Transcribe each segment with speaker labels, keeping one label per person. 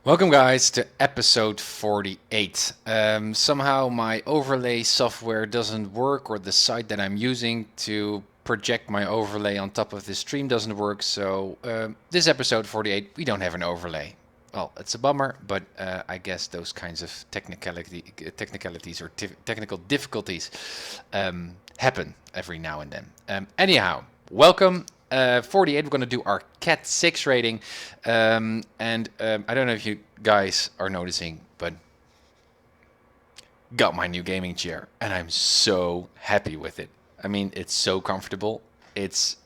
Speaker 1: Welcome guys to episode 48. Somehow my overlay software doesn't work, or the site that I'm using to project my overlay on top of this stream doesn't work, so this episode 48 we don't have an overlay. Well, it's a bummer, but I guess those kinds of technicalities or technical difficulties happen every now and then. Anyhow, welcome. 48, we're going to do our CAT-06 rating. I don't know if you guys are noticing, but got my new gaming chair and I'm so happy with it. I mean, it's so comfortable. It's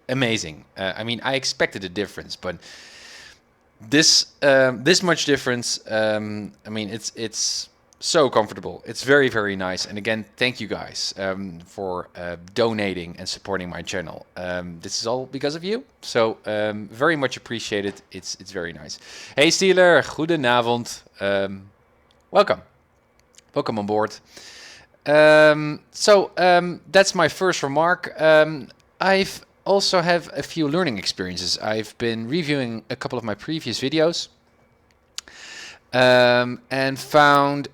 Speaker 1: amazing. I mean, I expected a difference, but this much difference, I mean, it's so comfortable. It's very, very nice. And again, thank you guys for donating and supporting my channel. This is all because of you. So very much appreciated. It's very nice. Hey Steeler, goedenavond. Welcome. Welcome on board. That's my first remark. I've also have a few learning experiences. I've been reviewing a couple of my previous videos. And found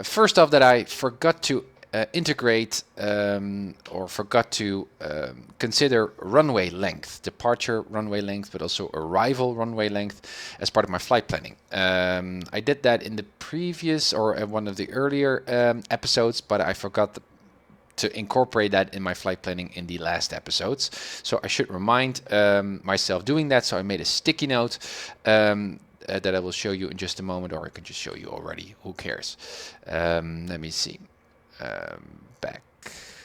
Speaker 1: first off that I forgot to integrate or forgot to consider runway length, departure runway length, but also arrival runway length as part of my flight planning. I did that in the previous or one of the earlier episodes, but I forgot to incorporate that in my flight planning in the last episodes. So I should remind myself doing that. So I made a sticky note that I will show you in just a moment, or I can just show you already. Who cares? Let me see. Back.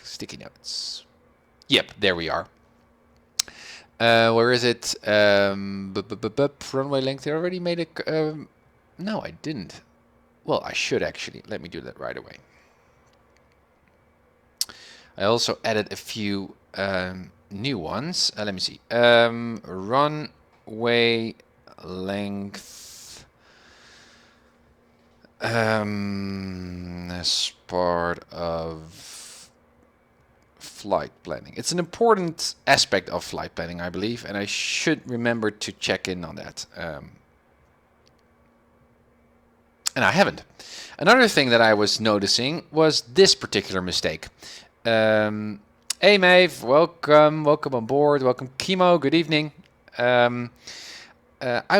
Speaker 1: Sticky notes. Yep, there we are. Where is it? Runway length. I already made a... no, I didn't. Well, I should actually. Let me do that right away. I also added a few new ones. Let me see. Runway length as part of flight planning. It's an important aspect of flight planning, I believe, and I should remember to check in on that. And I haven't. Another thing that I was noticing was this particular mistake. Hey Maeve, welcome on board. Welcome Kimo, good evening. I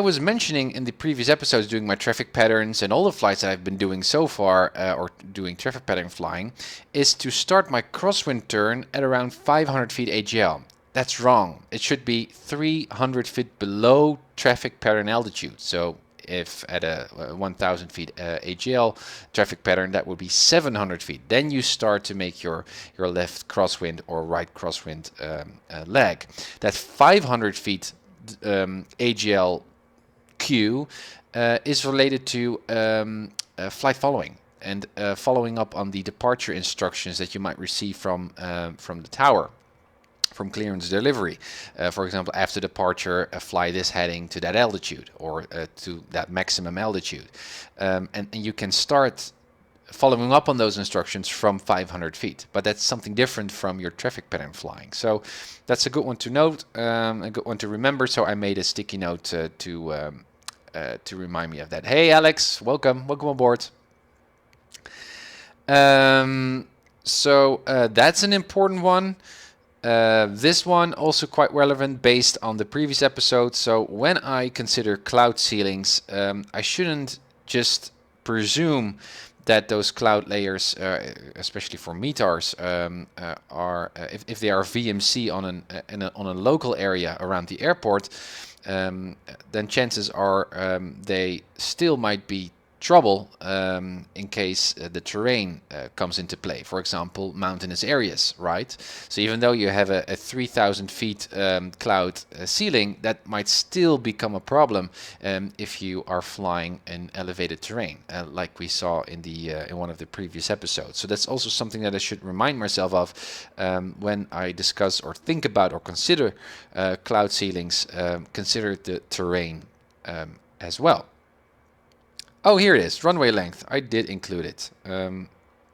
Speaker 1: was mentioning in the previous episodes doing my traffic patterns and all the flights that I've been doing so far, or doing traffic pattern flying, is to start my crosswind turn at around 500 feet AGL. That's wrong. It should be 300 feet below traffic pattern altitude. So if at a 1000 feet AGL traffic pattern, that would be 700 feet. Then you start to make your left crosswind or right crosswind leg. That 500 feet AGL Q is related to flight following and following up on the departure instructions that you might receive from the tower. From clearance delivery. For example, after departure, fly this heading to that altitude or to that maximum altitude. And you can start following up on those instructions from 500 feet. But that's something different from your traffic pattern flying. So that's a good one to note, a good one to remember. So I made a sticky note to remind me of that. Hey, Alex, welcome on board. So that's an important one. This one also quite relevant based on the previous episode. So when I consider cloud ceilings, I shouldn't just presume that those cloud layers, especially for METARs, are if they are VMC on a local area around the airport, then chances are they still might be trouble in case the terrain comes into play. For example, mountainous areas, right? So even though you have a 3000 feet cloud ceiling, that might still become a problem if you are flying in elevated terrain, like we saw in one of the previous episodes. So that's also something that I should remind myself of when I discuss or think about or consider cloud ceilings. Consider the terrain as well. Oh, here it is, runway length. I did include it.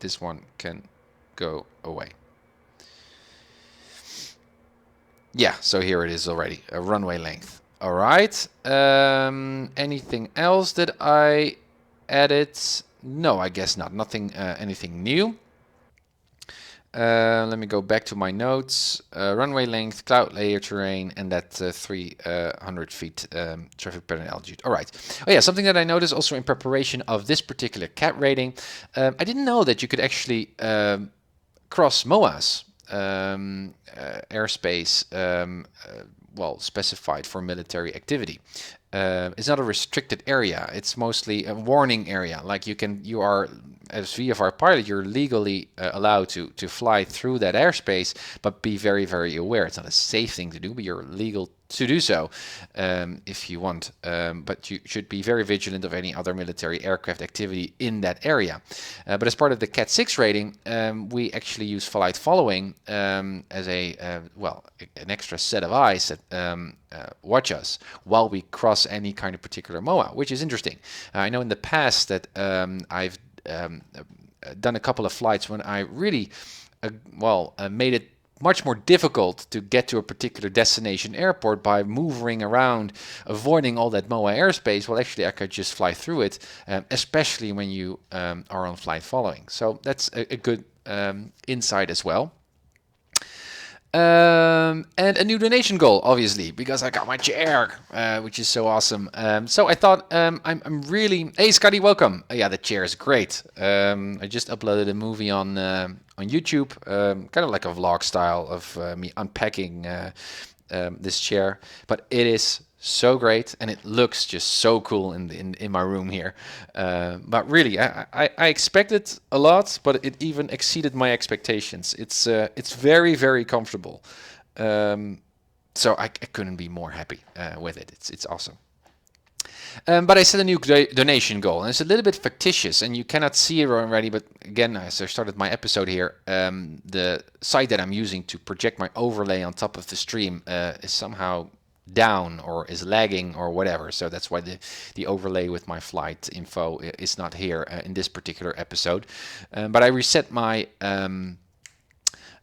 Speaker 1: This one can go away. Yeah, so here it is already, a runway length. All right. Anything else that I added? No, I guess not. Nothing, anything new. Let me go back to my notes. Runway length, cloud layer terrain, and that 300 feet traffic pattern altitude. All right. Oh yeah, something that I noticed also in preparation of this particular CAT rating. I didn't know that you could actually cross MOAs, airspace, well, specified for military activity. It's not a restricted area. It's mostly a warning area. Like you are, as VFR pilot, you're legally allowed to fly through that airspace, but be very, very aware. It's not a safe thing to do, but you're legal to do so if you want. But you should be very vigilant of any other military aircraft activity in that area. But as part of the CAT-06 rating, we actually use flight following as a, well, an extra set of eyes that watch us while we cross any kind of particular MOA, which is interesting. I know in the past that I've done a couple of flights when I really, made it much more difficult to get to a particular destination airport by moving around, avoiding all that MOA airspace. Well, actually, I could just fly through it, especially when you are on flight following. So that's a good insight as well. And a new donation goal, obviously, because I got my chair, which is so awesome. So I thought I'm really... Hey, Scotty, welcome. Yeah, the chair is great. I just uploaded a movie on YouTube, kind of like a vlog style of me unpacking this chair. But it is so great, and it looks just so cool in my room here. But really, I expected a lot, but it even exceeded my expectations. It's very, very comfortable. So I couldn't be more happy with it. It's awesome. But I set a new donation goal, and it's a little bit fictitious, and you cannot see it already, but again, as I started my episode here, the site that I'm using to project my overlay on top of the stream is somehow down or is lagging or whatever, so that's why the overlay with my flight info is not here in this particular episode. But I reset my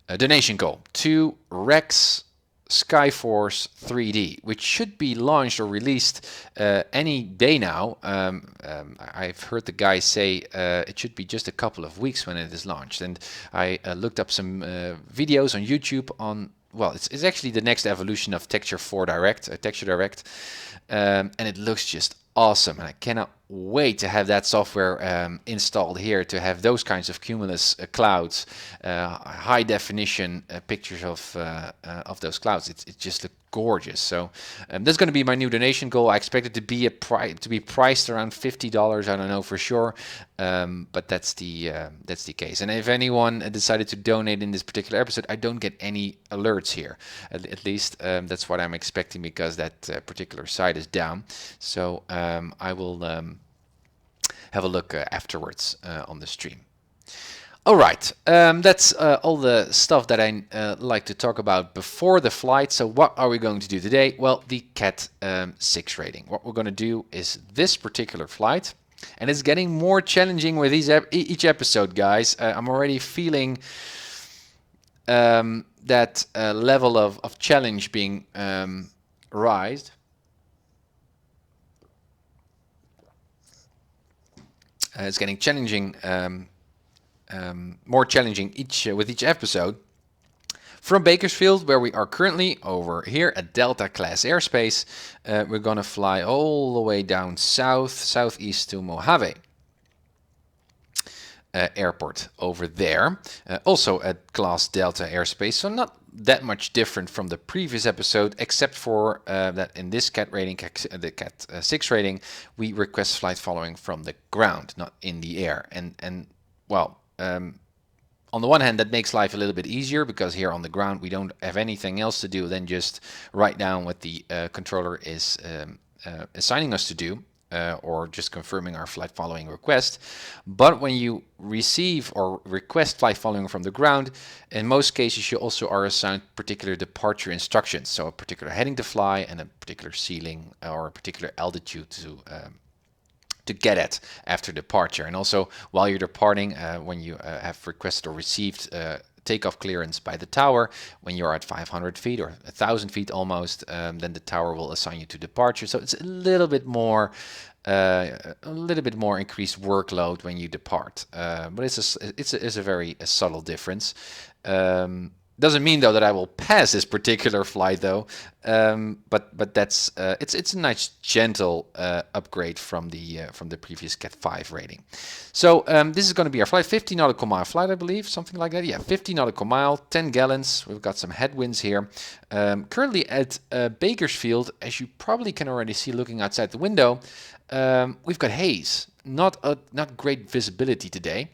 Speaker 1: donation goal to Rex Skyforce 3D, which should be launched or released any day now. I've heard the guy say it should be just a couple of weeks when it is launched, and I looked up some videos on YouTube on, well, it's actually the next evolution of Texture Direct, and it looks just awesome, and I cannot wait to have that software installed here to have those kinds of cumulus clouds, high definition pictures of those clouds. It just looks gorgeous. So that's going to be my new donation goal. I expect it to be priced around $50. I don't know for sure, but that's the case. And if anyone decided to donate in this particular episode, I don't get any alerts here. At least that's what I'm expecting, because that particular site is down. So I will have a look afterwards on the stream. All right, that's all the stuff that I like to talk about before the flight. So what are we going to do today? Well, the CAT-06 rating. What we're going to do is this particular flight, and it's getting more challenging with each episode, guys. I'm already feeling that level of challenge being raised. It's getting challenging. More challenging with each episode. From Bakersfield, where we are currently over here at Delta class airspace, we're gonna fly all the way down southeast to Mojave airport over there, also at class Delta airspace, so not that much different from the previous episode, except for that in this CAT rating, the CAT-06 rating, we request flight following from the ground, not in the air. And well, on the one hand, that makes life a little bit easier, because here on the ground we don't have anything else to do than just write down what the controller is assigning us to do, or just confirming our flight following request. But when you receive or request flight following from the ground, in most cases you also are assigned particular departure instructions, so a particular heading to fly and a particular ceiling or a particular altitude to get at after departure. And also while you're departing, when you have requested or received takeoff clearance by the tower. When you're at 500 feet or 1,000 feet almost, then the tower will assign you to departure. So it's a little bit more increased workload when you depart, but it's a very subtle difference. Doesn't mean though that I will pass this particular flight though, but that's it's a nice gentle upgrade from the previous CAT-5 rating. So this is going to be our flight, 50 nautical mile flight, I believe, something like that. Yeah, 50 nautical mile, 10 gallons. We've got some headwinds here. Currently at Bakersfield, as you probably can already see looking outside the window, we've got haze. Not great visibility today.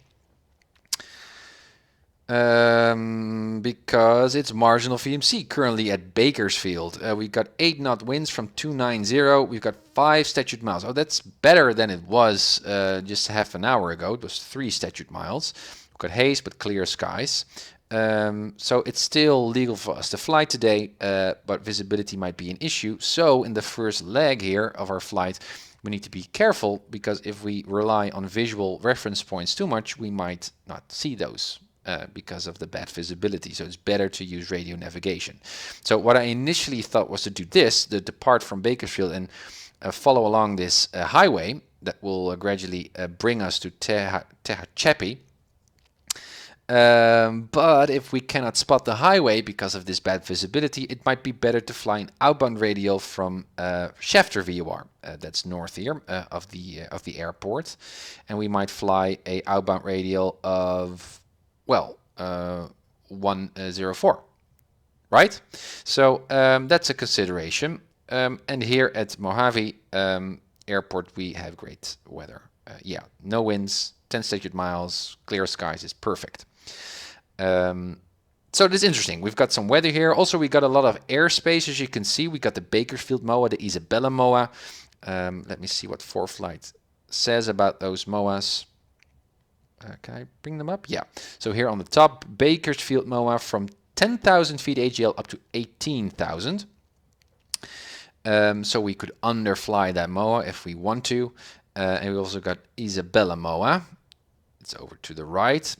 Speaker 1: Because it's marginal VMC currently at Bakersfield. We've got 8 knot winds from 290. We've got 5 statute miles. Oh, that's better than it was just half an hour ago. It was 3 statute miles. We've got haze but clear skies. So it's still legal for us to fly today, but visibility might be an issue. So in the first leg here of our flight, we need to be careful, because if we rely on visual reference points too much, we might not see those. Because of the bad visibility, so it's better to use radio navigation. So what I initially thought was to do this, to depart from Bakersfield and follow along this highway that will gradually bring us to Tehachapi. But if we cannot spot the highway because of this bad visibility, it might be better to fly an outbound radial from Schefter VOR, that's north here of the airport, and we might fly a outbound radial of 104, right? So that's a consideration. And here at Mojave Airport, we have great weather. Yeah, no winds, 10 statute miles, clear skies is perfect. So this is interesting. We've got some weather here. Also, we got a lot of airspace, as you can see. We got the Bakersfield MOA, the Isabella MOA. Let me see what ForeFlight says about those MOAs. Can I bring them up? Yeah. So here on the top, Bakersfield MOA from 10,000 feet AGL up to 18,000. So we could underfly that MOA if we want to. And we also got Isabella MOA. It's over to the right.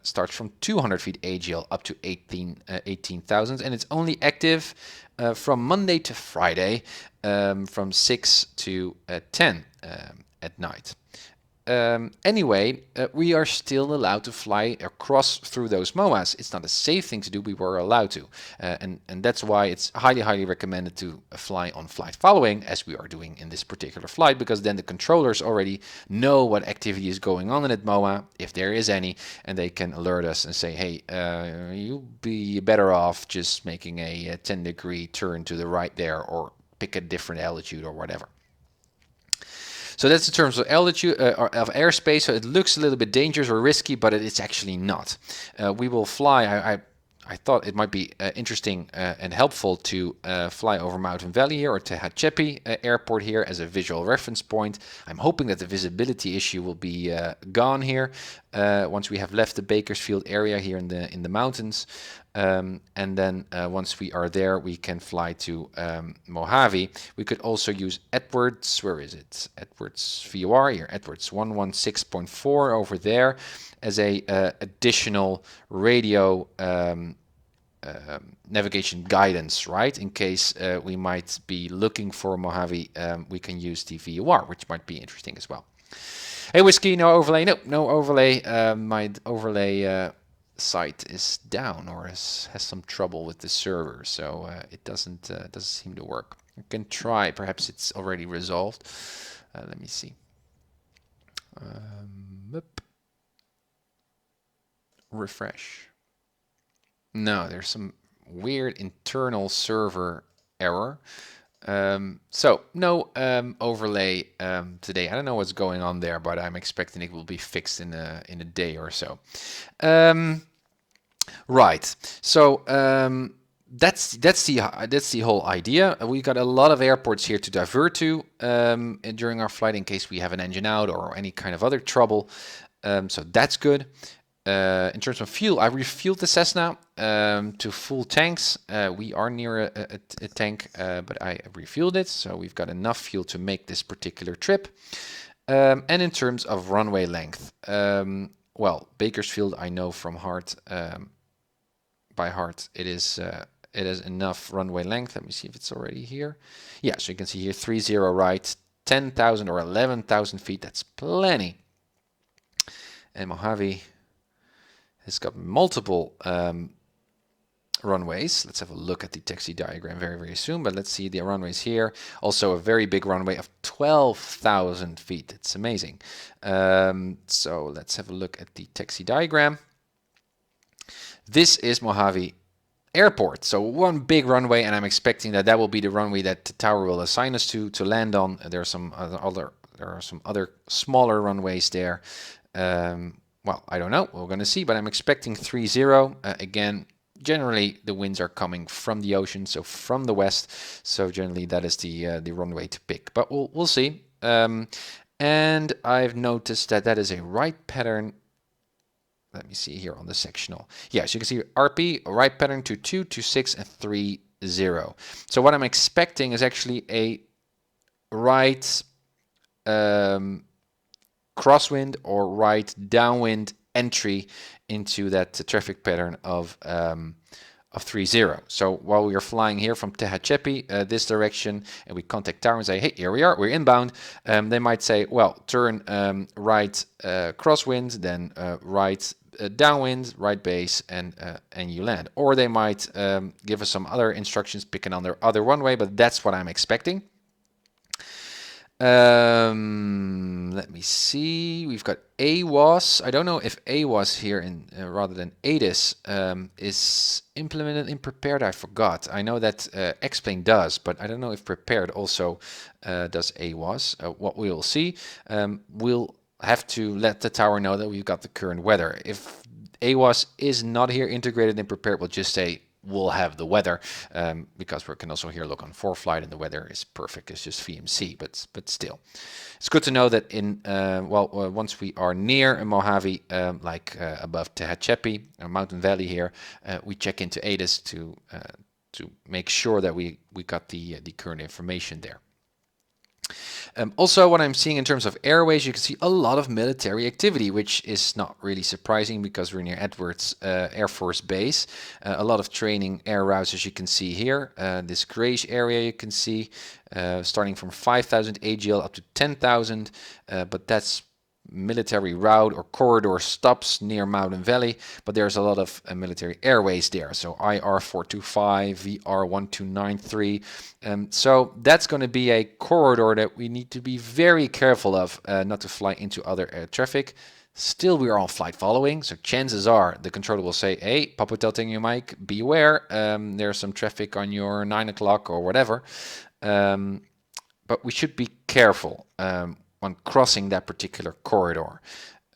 Speaker 1: Starts from 200 feet AGL up to 18,000. And it's only active from Monday to Friday from 6 to 10 at night. Anyway, we are still allowed to fly across through those MOAs. It's not a safe thing to do, we were allowed to. And that's why it's highly recommended to fly on flight following, as we are doing in this particular flight, because then the controllers already know what activity is going on in that MOA, if there is any, and they can alert us and say, hey, you'll be better off just making a 10-degree turn to the right there, or pick a different altitude or whatever. So that's in terms of altitude, of airspace. So it looks a little bit dangerous or risky, but it's actually not. We will fly. I thought it might be interesting and helpful to fly over Mountain Valley here, or Tehachapi Airport here as a visual reference point. I'm hoping that the visibility issue will be gone here once we have left the Bakersfield area here in the mountains. And then once we are there, we can fly to Mojave. We could also use Edwards. Where is it? Edwards VOR here. Edwards 116.4 over there as a additional radio navigation guidance, right? In case we might be looking for Mojave, we can use the VOR, which might be interesting as well. Hey, Whiskey, no overlay. No overlay. My overlay site is down, or has some trouble with the server, so it doesn't seem to work. I can try. Perhaps it's already resolved. Let me see. Refresh. No, there's some weird internal server error. So no overlay today. I don't know what's going on there, but I'm expecting it will be fixed in a day or so. Right. So that's the whole idea. We got a lot of airports here to divert to during our flight in case we have an engine out or any kind of other trouble. So that's good. In terms of fuel, I refueled the Cessna to full tanks. We are near a tank, but I refueled it, so we've got enough fuel to make this particular trip. And in terms of runway length, well, Bakersfield I know from heart. by heart. It is enough runway length. Let me see if it's already here. Yeah, so you can see here 30 right, 10,000 or 11,000 feet. That's plenty. And Mojave has got multiple runways. Let's have a look at the taxi diagram very soon, but let's see the runways here. Also a very big runway of 12,000 feet. It's amazing. So let's have a look at the taxi diagram. This is Mojave Airport. So one big runway, and I'm expecting that that will be the runway that the tower will assign us to land on. There are some other smaller runways there. Well, I don't know. We're going to see, but I'm expecting 30. Again, generally the winds are coming from the ocean, so from the west. So generally that is the runway to pick. But we'll see. And I've noticed that that is a right pattern. Let me see here on the sectional. Yeah, so you can see RP, a right pattern to 2, 2, 6, and 3, 0. So what I'm expecting is actually a right crosswind or right downwind entry into that traffic pattern of 30. So while we are flying here from Tehachapi this direction, and we contact tower and say, hey, here we are, we're inbound, they might say, well, turn right crosswind, then right downwind, right base, and you land. Or they might give us some other instructions picking on their other runway, but that's what I'm expecting. Let me see. We've got AWAS. I don't know if AWAS here in rather than ADIS is implemented in Prepared. I forgot. I know that X-Plane does, but I don't know if Prepared also does AWAS. What we will see, we'll have to let the tower know that we've got the current weather. If AWAS is not here integrated in Prepared, we'll just say we'll have the weather, because we can also here look on ForeFlight and the weather is perfect. It's just VMC, but still, it's good to know that in once we are near Mojave, like above Tehachapi, Mountain Valley here, we check into ADIS to make sure that we got the current information there. Also, what I'm seeing in terms of airways, you can see a lot of military activity, which is not really surprising because we're near Edwards Air Force Base. A lot of training air routes, as you can see here. This grayish area you can see starting from 5,000 AGL up to 10,000, but that's military route or corridor stops near Mountain Valley, but there's a lot of military airways there. So IR425, VR1293. So that's going to be a corridor that we need to be very careful of, not to fly into other air traffic. Still, we are on flight following, so chances are the controller will say, hey, Papa Telting mic, beware, there's some traffic on your 9 o'clock or whatever. But we should be careful on crossing that particular corridor.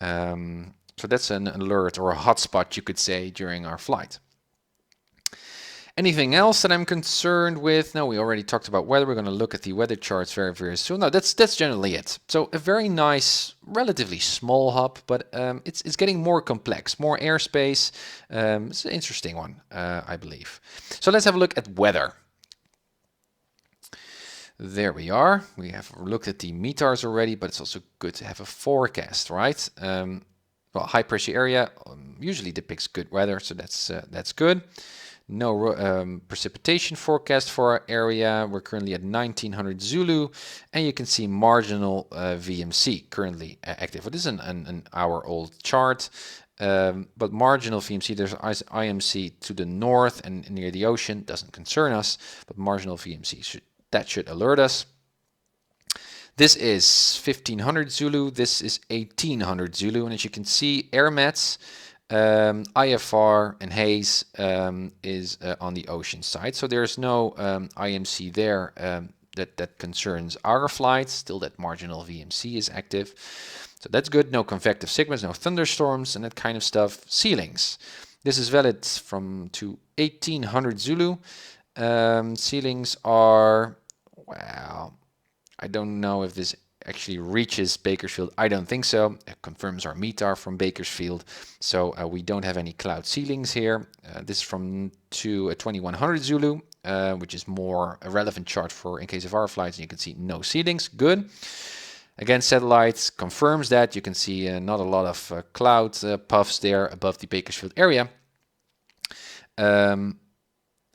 Speaker 1: So that's an alert or a hotspot, you could say, during our flight. Anything else that I'm concerned with? No, we already talked about weather. We're going to look at the weather charts very soon. No, that's generally it. So a very nice, relatively small hub, but it's getting more complex, more airspace. It's an interesting one, I believe. So let's have a look at weather. There we are. We have looked at the METARs already, but it's also good to have a forecast, right? Well, high pressure area usually depicts good weather, so that's good. No precipitation forecast for our area. We're currently at 1900 Zulu, and you can see marginal VMC currently active. Well, this is an hour-old chart, but marginal VMC, there's IMC to the north and near the ocean, doesn't concern us, but marginal VMC should alert us. This is 1500 Zulu, this is 1800 Zulu, and as you can see, AirMats, IFR and haze is on the ocean side, so there's no IMC there that concerns our flights. Still, that marginal VMC is active, so that's good. No convective sigmas, no thunderstorms, and that kind of stuff. Ceilings, this is valid to 1800 Zulu. Ceilings are, well, I don't know if this actually reaches Bakersfield. I don't think so. It confirms our METAR from Bakersfield. So we don't have any cloud ceilings here. This is from to 2100 Zulu, which is more a relevant chart for in case of our flights. And you can see no ceilings. Good. Again, satellites confirms that. You can see not a lot of cloud puffs there above the Bakersfield area.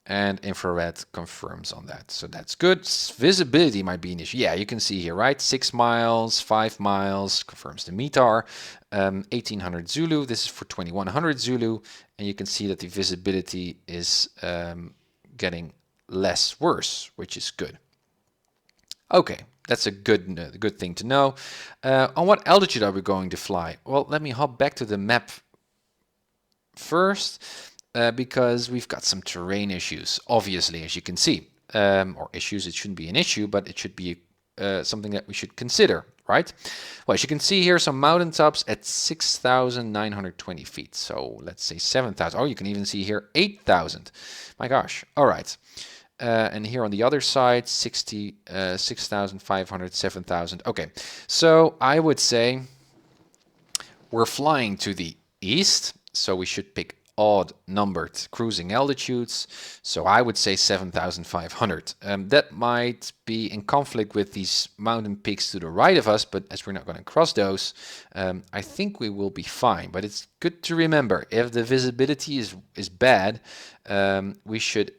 Speaker 1: And infrared confirms on that. So that's good. Visibility might be an issue. Yeah, you can see here, right? 6 miles, 5 miles, confirms the METAR. 1800 Zulu, this is for 2100 Zulu. And you can see that the visibility is getting less worse, which is good. Okay, that's a good thing to know. On what altitude are we going to fly? Well, let me hop back to the map first. Because we've got some terrain issues, obviously, as you can see. Or issues, it shouldn't be an issue, but it should be something that we should consider, right? Well, as you can see here, some mountaintops at 6,920 feet. So let's say 7,000. Oh, you can even see here 8,000. My gosh. All right. And here on the other side, 6,500, 7,000. Okay. So I would say we're flying to the east, so we should pick odd numbered cruising altitudes. So I would say 7,500. That might be in conflict with these mountain peaks to the right of us, but as we're not going to cross those, I think we will be fine. But it's good to remember, if the visibility is bad, we should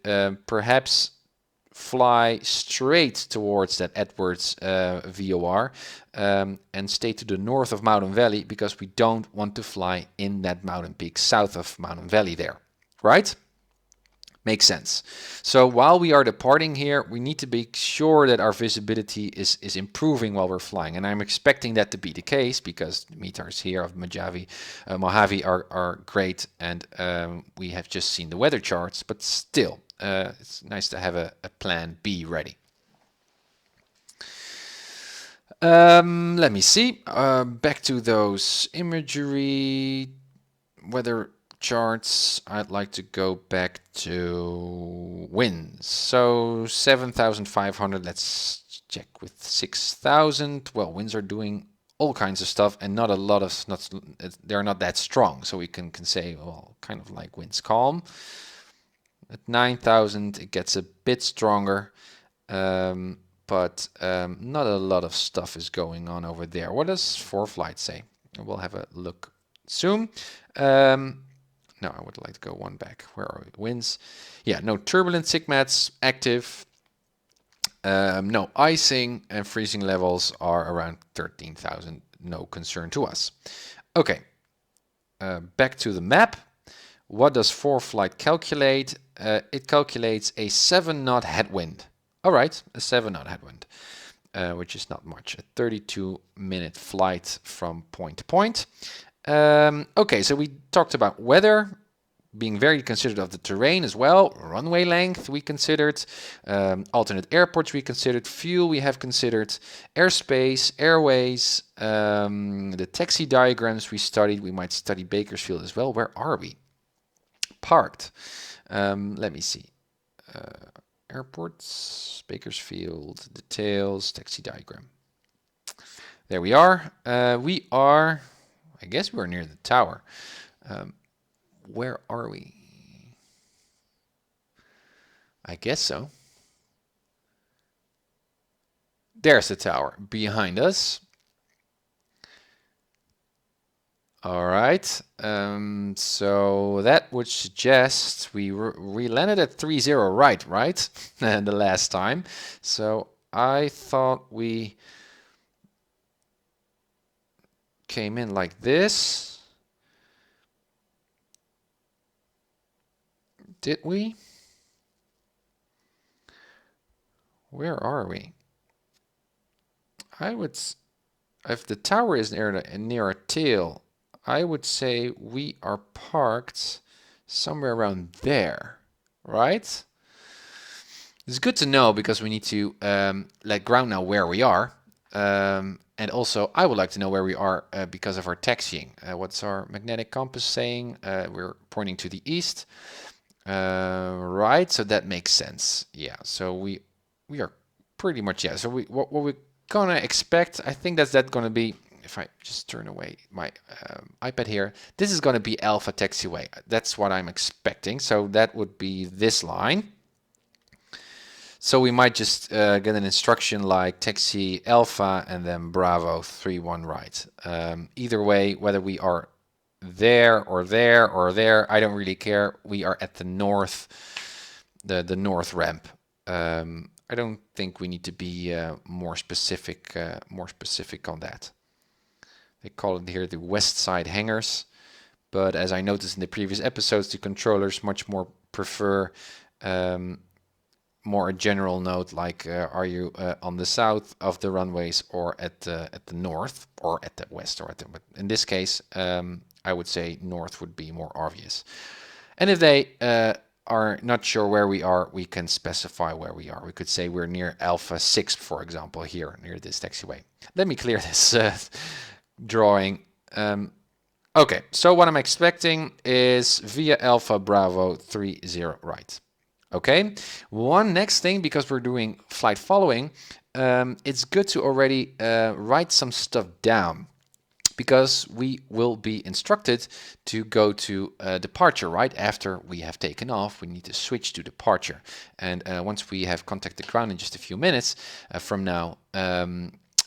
Speaker 1: perhaps fly straight towards that Edwards VOR and stay to the north of Mountain Valley, because we don't want to fly in that mountain peak south of Mountain Valley there, right? Makes sense. So while we are departing here, we need to be sure that our visibility is improving while we're flying. And I'm expecting that to be the case, because the METARs here of Mojave are great, and we have just seen the weather charts, but still, it's nice to have a plan B ready. Let me see. Back to those imagery, weather charts. I'd like to go back to winds. So 7,500. Let's check with 6,000. Well, winds are doing all kinds of stuff, and not a lot of. They're not that strong. So we can say, well, kind of like winds calm. At 9,000, it gets a bit stronger. But not a lot of stuff is going on over there. What does ForeFlight say? We'll have a look soon. No, I would like to go one back. Where are we? Winds. Yeah, no turbulent SIGMATs active. No icing, and freezing levels are around 13,000. No concern to us. Okay, back to the map. What does ForeFlight calculate? It calculates a 7-knot headwind. All right, a 7-knot headwind, which is not much. A 32-minute flight from point to point. Okay, so we talked about weather, being very considerate of the terrain as well. Runway length we considered. Alternate airports we considered. Fuel we have considered. Airspace, airways, the taxi diagrams we studied. We might study Bakersfield as well. Where are we? Parked. Let me see. Airports, Bakersfield, details, taxi diagram. There we are. We are, I guess we're near the tower. Where are we? I guess so. There's the tower behind us. All right, so that would suggest we landed at 3-0 right? The last time. So I thought we came in like this. Did we? Where are we? I would, if the tower is near our tail, I would say we are parked somewhere around there, right? It's good to know, because we need to let ground know where we are. And also, I would like to know where we are because of our taxiing. What's our magnetic compass saying? We're pointing to the east. Right, so that makes sense. Yeah, so we are pretty much, yeah. So what we're gonna expect, I think that's gonna be, if I just turn away my iPad here, this is gonna be Alpha Taxiway. That's what I'm expecting. So that would be this line. So we might just get an instruction like taxi Alpha and then Bravo 31 right. Either way, whether we are there or there or there. I don't really care. We are at the north, the north ramp. I don't think we need to be more specific on that. They call it here the west side hangars, but as I noticed in the previous episodes, the controllers much more prefer more a general note, like are you on the south of the runways or at the north or at the west, or but in this case I would say north would be more obvious. And if they are not sure where we are, we can specify where we are. We could say we're near Alpha 6, for example, here near this taxiway. Let me clear this drawing. Okay, so what I'm expecting is via Alpha Bravo 30 right. Okay, one next thing, because we're doing flight following, it's good to already write some stuff down, because we will be instructed to go to departure right after we have taken off. We need to switch to departure, and once we have contacted the ground in just a few minutes from now,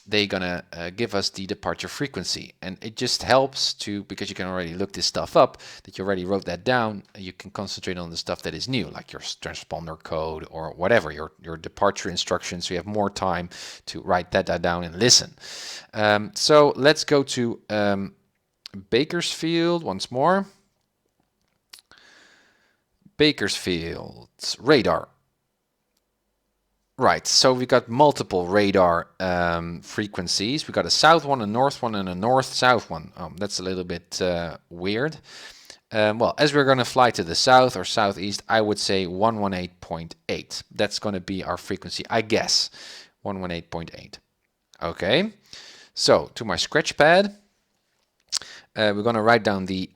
Speaker 1: they're gonna give us the departure frequency. And it just helps to, because you can already look this stuff up, that you already wrote that down, you can concentrate on the stuff that is new, like your transponder code or whatever, your departure instructions, so you have more time to write that down and listen. So let's go to Bakersfield once more. Bakersfield radar. Right, so we got multiple radar frequencies. We got a south one, a north one, and a north-south one. That's a little bit weird. Well, as we're going to fly to the south or southeast, I would say 118.8. That's going to be our frequency, I guess. 118.8. Okay, so to my scratch pad. We're going to write down the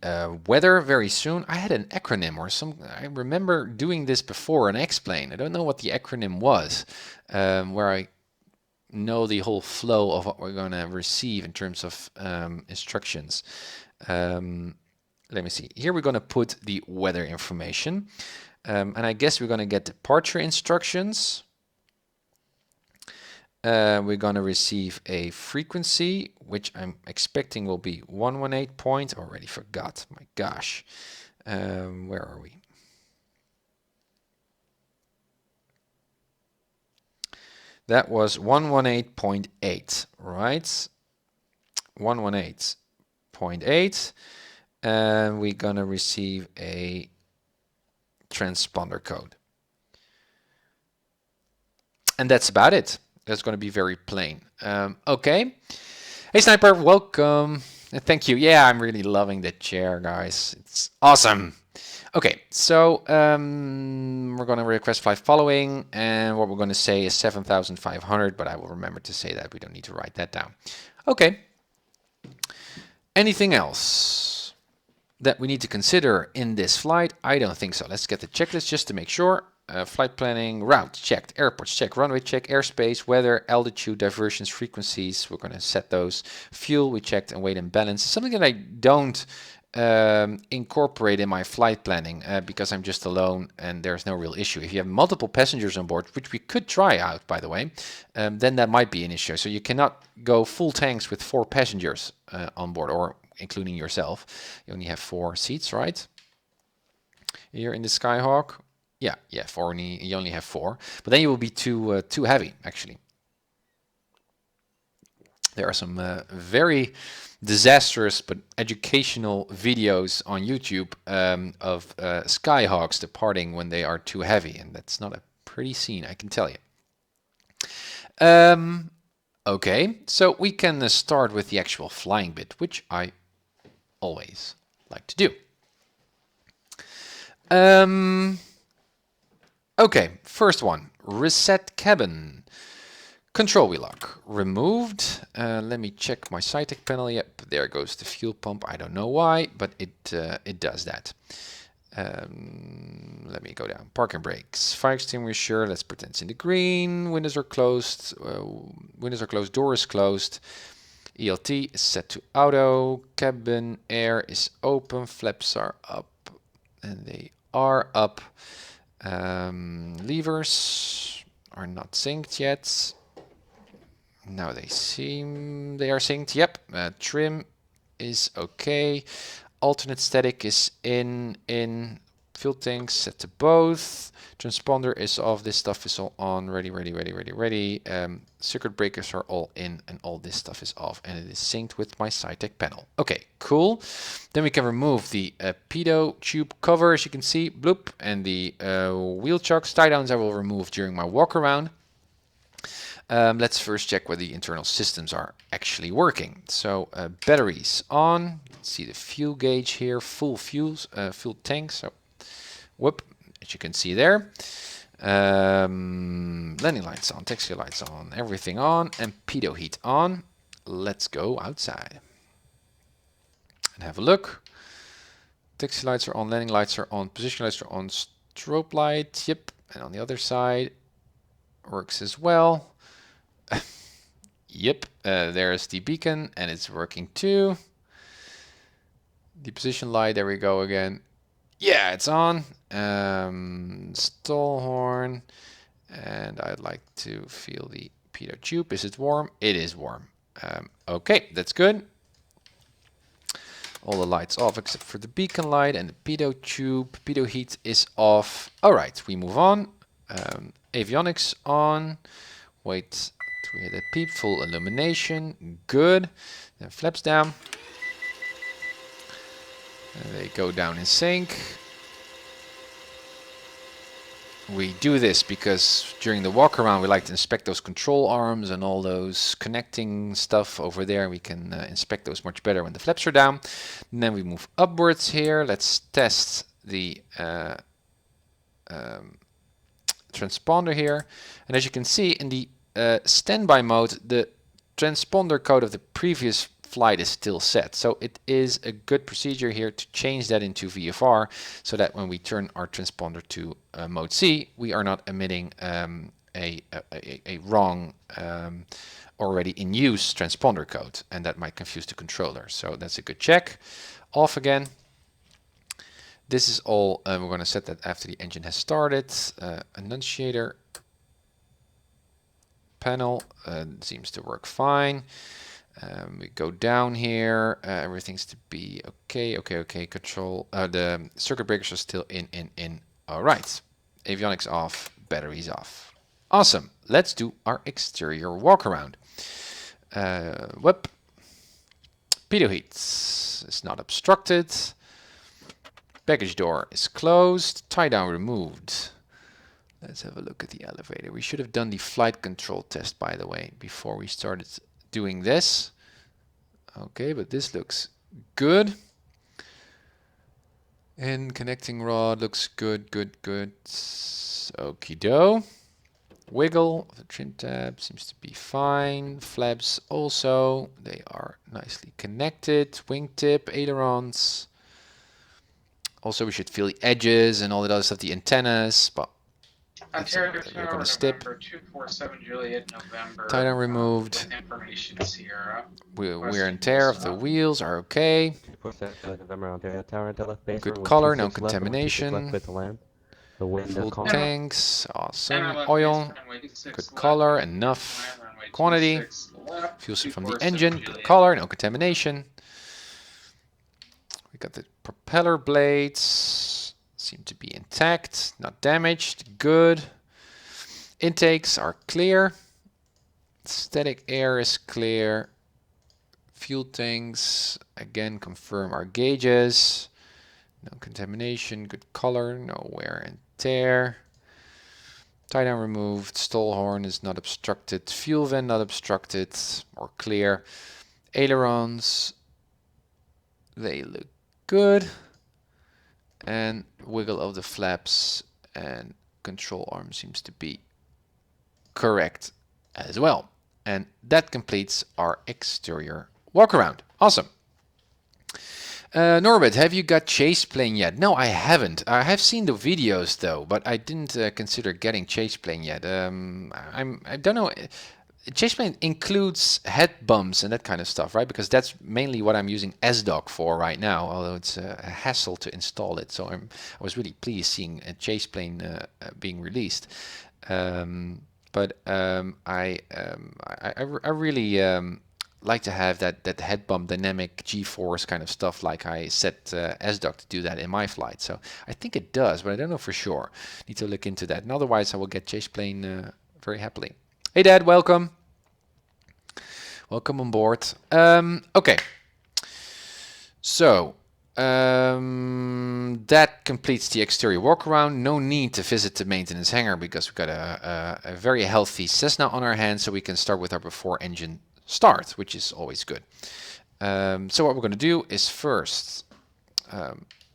Speaker 1: weather very soon. I had an acronym or some. I remember doing this before and explain. I don't know what the acronym was, where I know the whole flow of what we're going to receive in terms of instructions. Let me see. Here we're going to put the weather information. And I guess we're going to get departure instructions. We're going to receive a frequency, which I'm expecting will be 118 point. Already forgot. My gosh. Where are we? That was 118.8, right? 118.8. And we're going to receive a transponder code. And that's about it. That's going to be very plain. Okay. Hey, Sniper, welcome. Thank you. Yeah, I'm really loving the chair, guys. It's awesome. Okay, so we're going to request flight following, and what we're going to say is 7,500, but I will remember to say that. We don't need to write that down. Okay. Anything else that we need to consider in this flight? I don't think so. Let's get the checklist just to make sure. Flight planning, route checked, airports checked, runway check, airspace, weather, altitude, diversions, frequencies. We're going to set those. Fuel we checked, and weight and balance. Something that I don't incorporate in my flight planning because I'm just alone and there's no real issue. If you have multiple passengers on board, which we could try out, by the way, then that might be an issue. So you cannot go full tanks with 4 passengers on board, or including yourself. You only have 4 seats, right? Here in the Skyhawk. Yeah, 4. You only have 4, but then you will be too heavy. Actually, there are some very disastrous but educational videos on YouTube of Skyhawks departing when they are too heavy, and that's not a pretty scene, I can tell you. Okay, so we can start with the actual flying bit, which I always like to do. Okay, first one, reset cabin. Control wheel lock removed. Let me check my Saitek panel. Yep, there goes the fuel pump. I don't know why, but it does that. Let me go down. Parking brakes, fire extinguisher. Let's pretend it's in the green. Windows are closed. Door is closed. ELT is set to auto. Cabin air is open. Flaps are up, and they are up. Levers are not synced yet. Now they are synced. Yep. Trim is okay. alternate static is in, field tanks set to both, transponder is off, this stuff is all on, ready, circuit breakers are all in, and all this stuff is off, and it is synced with my Saitek panel. Okay, cool. Then we can remove the pitot tube cover, as you can see, bloop, and the wheel chocks. Tie downs I will remove during my walk around. Let's first check whether the internal systems are actually working. So batteries on, see the fuel gauge here, full fuel tank, so whoop, as you can see there. Landing lights on, taxi lights on, everything on, and pitot heat on. Let's go outside and have a look. Taxi lights are on, landing lights are on, position lights are on, strobe light, yep, and on the other side works as well. Yep, there's the beacon and it's working too. The position light, there we go again. Yeah, it's on. Stall horn, and I'd like to feel the pitot tube. Is it warm? It is warm. Okay, that's good. All the lights off except for the beacon light and the pitot tube. Pitot heat is off. All right, we move on. Avionics on. Wait till we hit a peep. Full illumination. Good. Then flaps down. And they go down in sync. We do this because during the walk around we like to inspect those control arms and all those connecting stuff over there. We can inspect those much better when the flaps are down. And then we move upwards here. Let's test the transponder here. And as you can see in the standby mode, the transponder code of the previous flight is still set. So it is a good procedure here to change that into VFR so that when we turn our transponder to mode C, we are not emitting a wrong already in use transponder code, and that might confuse the controller. So that's a good check. Off again. This is all, we're going to set that after the engine has started. Annunciator panel seems to work fine. We go down here, everything's to be okay, control, the circuit breakers are still in. All right, avionics off, batteries off. Awesome, let's do our exterior walk around. Whoop, pitot heat is not obstructed, baggage door is closed, tie down removed. Let's have a look at the elevator. We should have done the flight control test, by the way, before we started doing this. Okay, but this looks good. And connecting rod looks good. Okie doke. Wiggle of the trim tab seems to be fine. Flaps also, they are nicely connected. Wingtip, ailerons. Also, we should feel the edges and all that other stuff, the antennas, but
Speaker 2: Ontario
Speaker 1: we're going to stip.
Speaker 2: 247 Juliet November.
Speaker 1: Tie down removed.
Speaker 2: Information Sierra.
Speaker 1: Wear and tear of the wheels are okay. Good color, no contamination. Full tanks, awesome. Oil, good color, enough quantity. Fuel from the engine, good color, no contamination. We got the propeller blades, seem to be intact, not damaged, good. Intakes are clear. Static air is clear. Fuel tanks, again, confirm our gauges. No contamination, good color, no wear and tear. Tie down removed, stall horn is not obstructed, fuel vent not obstructed or clear. Ailerons, they look good. And wiggle of the flaps and control arm seems to be correct as well. And that completes our exterior walk around. Awesome. Norbert, have you got chase plane yet? No, I haven't. I have seen the videos though, but I didn't consider getting chase plane yet. I don't know. Chase plane includes head bumps and that kind of stuff, right? Because that's mainly what I'm using EZDOK for right now, although it's a hassle to install it. So I was really pleased seeing a chase plane being released. I really like to have that head bump dynamic G-force kind of stuff, like I set EZDOK to do that in my flight. So I think it does, but I don't know for sure. Need to look into that. And otherwise, I will get chase plane very happily. Hey, Dad, welcome. Welcome on board. Okay. So that completes the exterior walk around. No need to visit the maintenance hangar because we've got a very healthy Cessna on our hands, so we can start with our before engine start, which is always good. So what we're going to do is first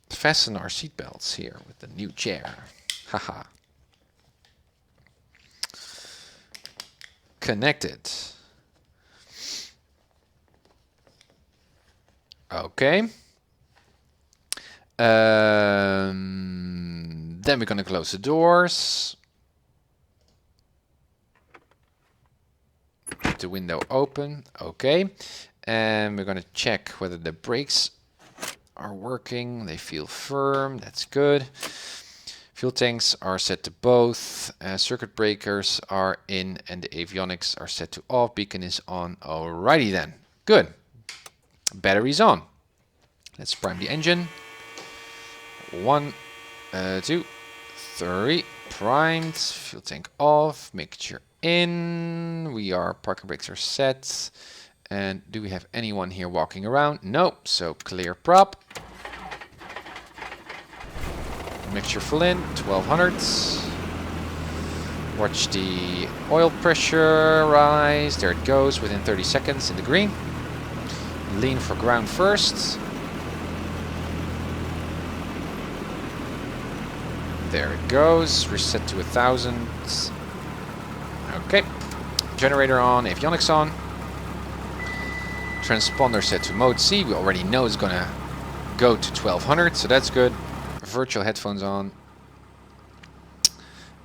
Speaker 1: fasten our seatbelts here with the new chair. Haha. Connected. Okay. Then we're going to close the doors. Keep the window open. Okay. And we're going to check whether the brakes are working. They feel firm. That's good. Fuel tanks are set to both. Circuit breakers are in and the avionics are set to off. Beacon is on. Alrighty then. Good. Battery's on. Let's prime the engine. 1, 2, 3. Primed. Fuel tank off. Mixture in. Parking brakes are set. And do we have anyone here walking around? No. So clear prop. Mixture full in. 1200. Watch the oil pressure rise. There it goes within 30 seconds in the green. Lean for ground first. There it goes. Reset to 1000. Okay. Generator on. Avionics on. Transponder set to mode C. We already know it's going to go to 1200, so that's good. Virtual headphones on.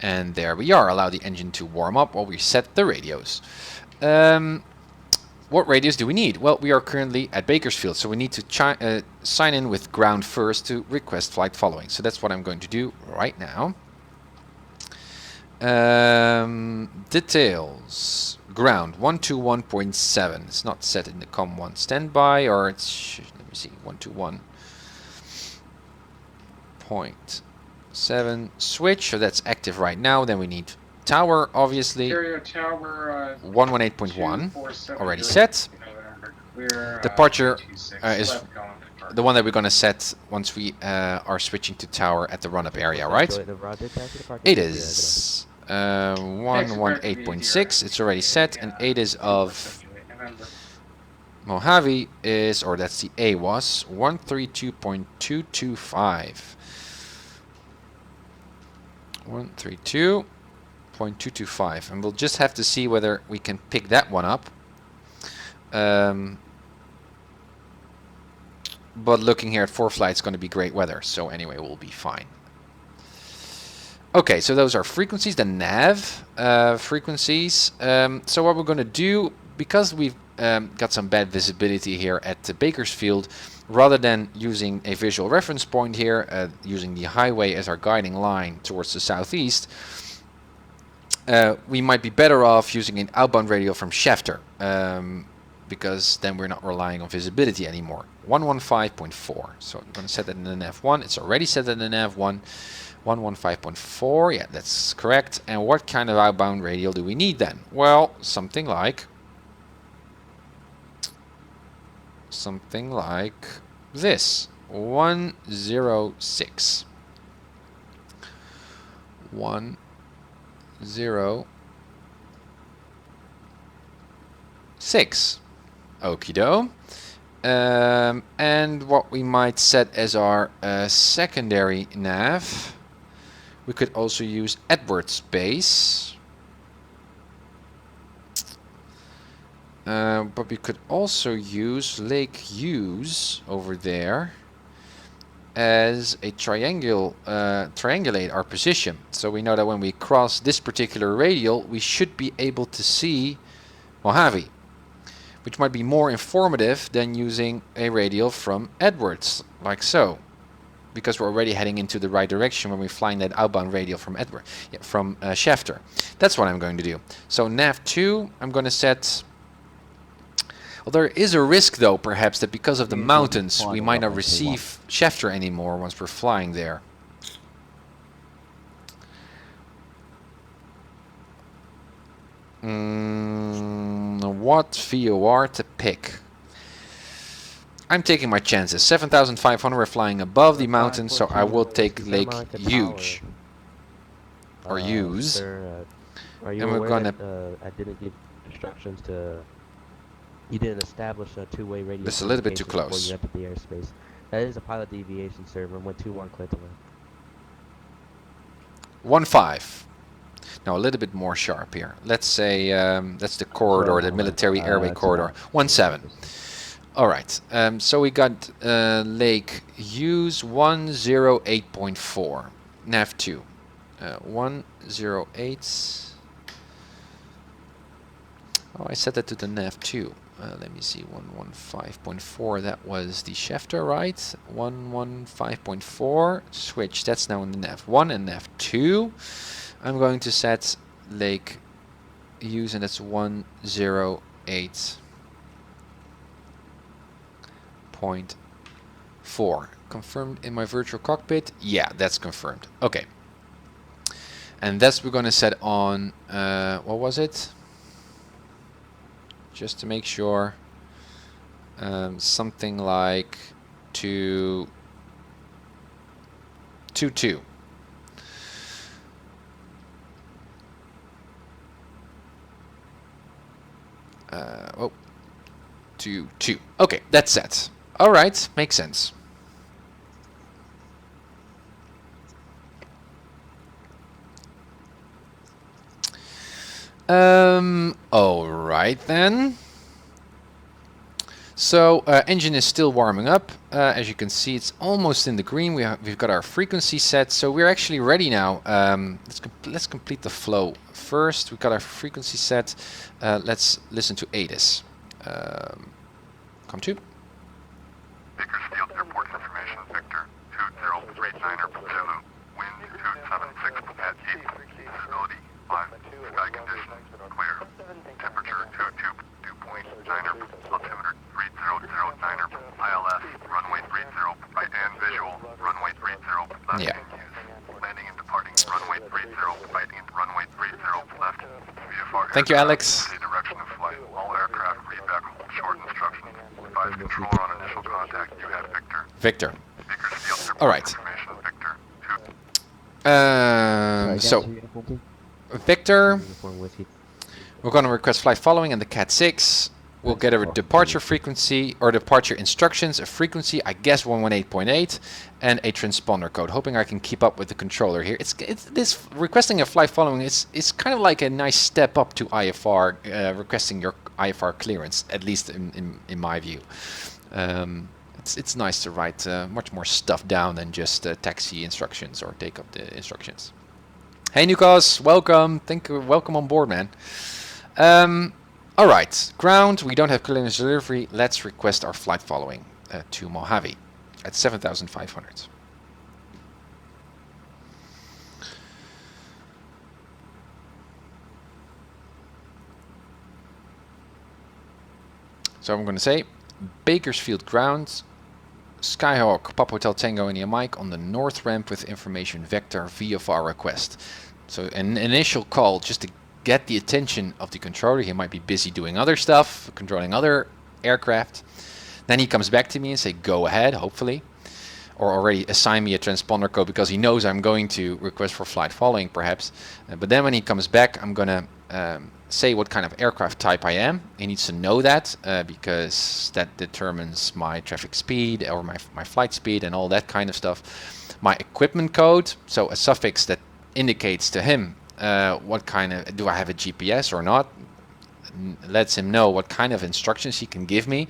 Speaker 1: And there we are. Allow the engine to warm up while we set the radios. What radios do we need? Well, we are currently at Bakersfield, so we need to sign in with ground first to request flight following. So that's what I'm going to do right now. Details. Ground 121.7. It's not set in the COM1 standby, or it's, let me see, 121.7 switch. So that's active right now. Then we need tower, obviously.
Speaker 2: Tower
Speaker 1: 118.1 already set. Departure is the one that we're going to set once we are switching to tower at the run-up area, right? It is 118.6. It's already set, and 8 is of Mojave is, or that's the A was 132.225. 132.225, and we'll just have to see whether we can pick that one up. But looking here at ForeFlight, it's going to be great weather, so anyway, we'll be fine. Okay, so those are frequencies, the nav frequencies. So what we're going to do, because we've got some bad visibility here at the Bakersfield, rather than using a visual reference point here, using the highway as our guiding line towards the southeast, we might be better off using an outbound radio from Schefter, because then we're not relying on visibility anymore. 115.4. So I'm going to set that in the nav1. It's already set in the nav1. 115.4. Yeah, that's correct. And what kind of outbound radio do we need then? Well, something like this. 106. 106. Okie doke. And what we might set as our secondary nav, we could also use Edwards base. But we could also use Lake Hughes over there as a triangulate our position. So we know that when we cross this particular radial, we should be able to see Mojave, which might be more informative than using a radial from Edwards, like so, because we're already heading into the right direction when we're flying that outbound radial from Schefter. That's what I'm going to do. So nav2, I'm going to set Well, there is a risk though, perhaps, that because of the mountains, we might not receive Schefter anymore once we're flying there. What VOR to pick? I'm taking my chances. 7,500, we're flying above the mountains, so I will take Lake Huge. Or Use.
Speaker 3: Sir, are you
Speaker 1: And we're
Speaker 3: aware
Speaker 1: gonna...
Speaker 3: that I didn't give instructions to... You didn't establish a two-way radio
Speaker 1: This is a little bit too
Speaker 3: communication
Speaker 1: close.
Speaker 3: before you entered the airspace. That is a pilot deviation, sir. Runway 21, clear to land.
Speaker 1: 1-5. Now a little bit more sharp here. Let's say that's the corridor, the military airway corridor. 1-7. All right. So we got Lake Use 108.4. Nav 2. 108. Oh, I set that to the Nav 2. Let me see. 115.4. That was the Schefter, right? 115.4. Switch. That's now in the Nav 1 and Nav 2. I'm going to set Lake Use, and that's 108.4. Confirmed in my virtual cockpit? Yeah, that's confirmed. Okay. And that's we're going to set on, what was it? Just to make sure, something like 2.2. Oh, 2.2. Okay, that's set. All right, makes sense. All right then. So engine is still warming up. As you can see, it's almost in the green. We've got our frequency set, so we're actually ready now. Let's complete the flow first. We've got our frequency set. Let's listen to ATIS. Come to.
Speaker 4: Bakersfield Airport information, Victor 2039er Zulu, wind 276 at 8, visibility 5, sky condition clear, temperature 22.9er, altimeter 3009er, ILS runway 30 right and visual, runway 30 left
Speaker 1: Yeah.
Speaker 4: and use, landing and departing runway 30 right and runway 30 left, VFR
Speaker 1: Thank you, Alex.
Speaker 4: direction of flight, all aircraft read back hold short instructions, advise controller on initial contact, you have Victor.
Speaker 1: Victor.
Speaker 4: Bakersfield Airport
Speaker 1: All right.
Speaker 4: information, Victor 2.
Speaker 1: So Victor,
Speaker 3: Uniform whiskey.
Speaker 1: we're going to request flight following and the CAT-06. We'll get a departure frequency or departure instructions, a frequency, I guess 118.8, and a transponder code. Hoping I can keep up with the controller here. It's this requesting a flight following is kind of like a nice step up to IFR, requesting your IFR clearance, at least in my view. It's nice to write much more stuff down than just taxi instructions or take up the instructions. Hey Nukas, welcome. Welcome on board, man. All right, ground. We don't have clearance delivery. Let's request our flight following to Mojave at 7,500. So I'm going to say Bakersfield ground, Skyhawk, Papa Hotel Tango India Mike on the north ramp with information vector VFR request. So an initial call just to get the attention of the controller. He might be busy doing other stuff, controlling other aircraft. Then he comes back to me and say, go ahead, hopefully. Or already assign me a transponder code because he knows I'm going to request for flight following, perhaps. But then when he comes back, I'm going to say what kind of aircraft type I am. He needs to know that because that determines my traffic speed or my flight speed and all that kind of stuff. My equipment code, so a suffix that indicates to him what kind of, do I have a GPS or not? Lets him know what kind of instructions he can give me.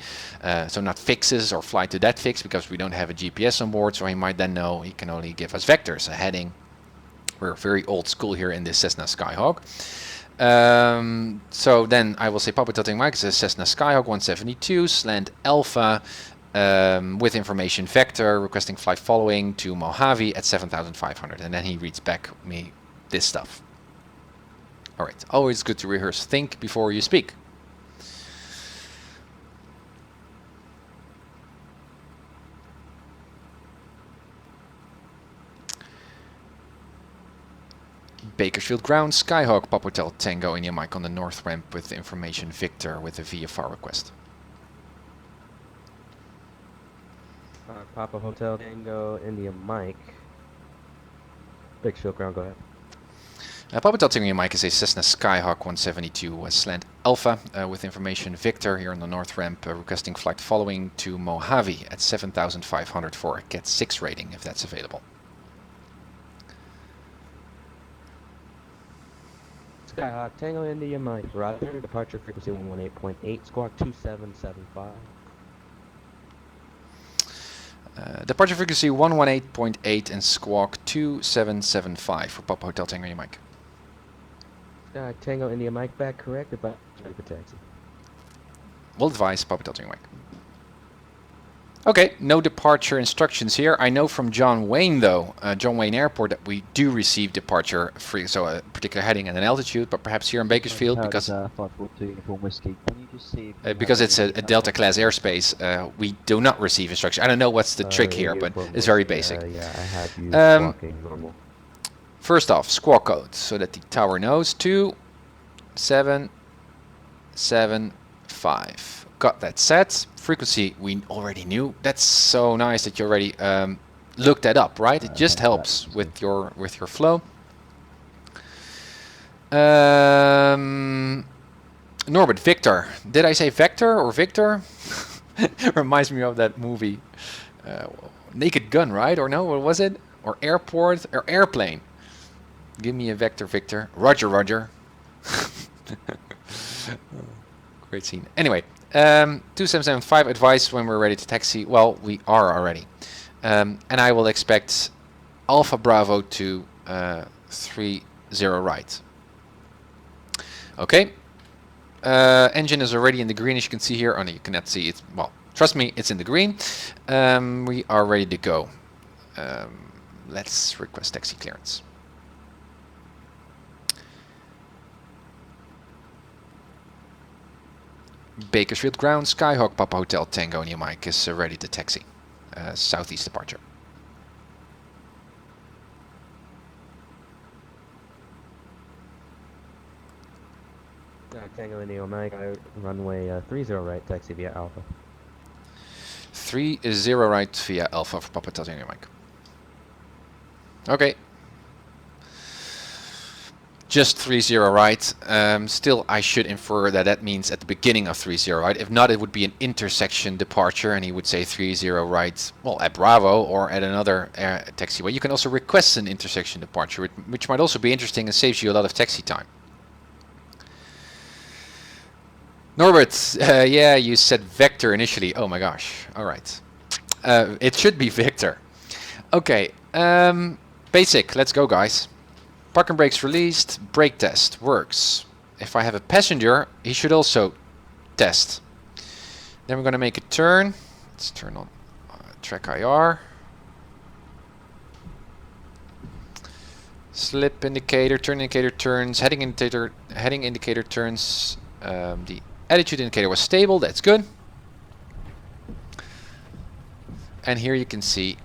Speaker 1: So not fixes or fly to that fix because we don't have a GPS on board. So he might then know he can only give us vectors, a heading. We're very old school here in this Cessna Skyhawk. So then I will say Papa Tilting Mike says Cessna Skyhawk 172 slant alpha with information vector requesting flight following to Mojave at 7,500, and then he reads back me this stuff. All right, always good to rehearse. Think before you speak. Bakersfield Ground, Skyhawk, Pop Hotel Tango, India Mike on the north ramp with information Victor with a VFR request.
Speaker 3: Papa Hotel Tango, India Mike. Bakersfield Ground, go ahead.
Speaker 1: Pop Hotel Tango, India Mike is a Cessna Skyhawk 172 slant Alpha with information Victor here on the north ramp requesting flight following to Mojave at 7,500 for a CAT-06 rating if that's available.
Speaker 3: Skyhawk Tango, India Mike. Rudder, departure frequency 118.8, squawk 2775.
Speaker 1: Departure frequency 118.8 and squawk 2775 for Papa Hotel Tango, India Mike.
Speaker 3: Tango, India Mike, back correct, about ready for taxi.
Speaker 1: Will advise Papa Hotel Tango, Mike. Okay, no departure instructions here. I know from John Wayne though, John Wayne Airport, that we do receive departure free, so a particular heading and an altitude, but perhaps here in Bakersfield, because
Speaker 5: 542 Uniform Whiskey. Can you just see if
Speaker 1: because it's a Delta class airspace, we do not receive instruction. I don't know what's the trick here, but it's very basic.
Speaker 3: Yeah, I had you squawking normal.
Speaker 1: First off, squawk code, so that the tower knows 2775. Got that set. Frequency we already knew. That's so nice that you already looked that up, right? It just helps with your flow. Norbert, Victor. Did I say Vector or Victor? Reminds me of that movie, Naked Gun, right? Or no, what was it? Or Airport or Airplane? Give me a Vector, Victor. Roger, Roger. Great scene. Anyway, 2775 advice when we're ready to taxi. Well, we are already. And I will expect Alpha Bravo to 30 right. Okay. Engine is already in the green, as you can see here. Oh, no, you cannot see it. Well, trust me, it's in the green. We are ready to go. Let's request taxi clearance. Bakersfield Ground, Skyhawk, Papa Hotel Tango, India Mike is ready to taxi. Southeast departure.
Speaker 3: Tango, India Mike, runway 30 right, taxi via Alpha.
Speaker 1: 30 right via Alpha for Papa Hotel Tango, India Mike. Okay. Just 30 right. Still, I should infer that that means at the beginning of 30 right. If not, it would be an intersection departure, and he would say 30 right. Well, at Bravo or at another taxiway. You can also request an intersection departure, which might also be interesting and saves you a lot of taxi time. Norbert, yeah, you said Vector initially. Oh my gosh. All right. It should be Victor. Okay. Basic. Let's go, guys. Parking brakes released, brake test, works. If I have a passenger, he should also test. Then we're going to make a turn. Let's turn on TrackIR. Slip indicator, turn indicator turns, heading indicator turns. The attitude indicator was stable, that's good. And here you can see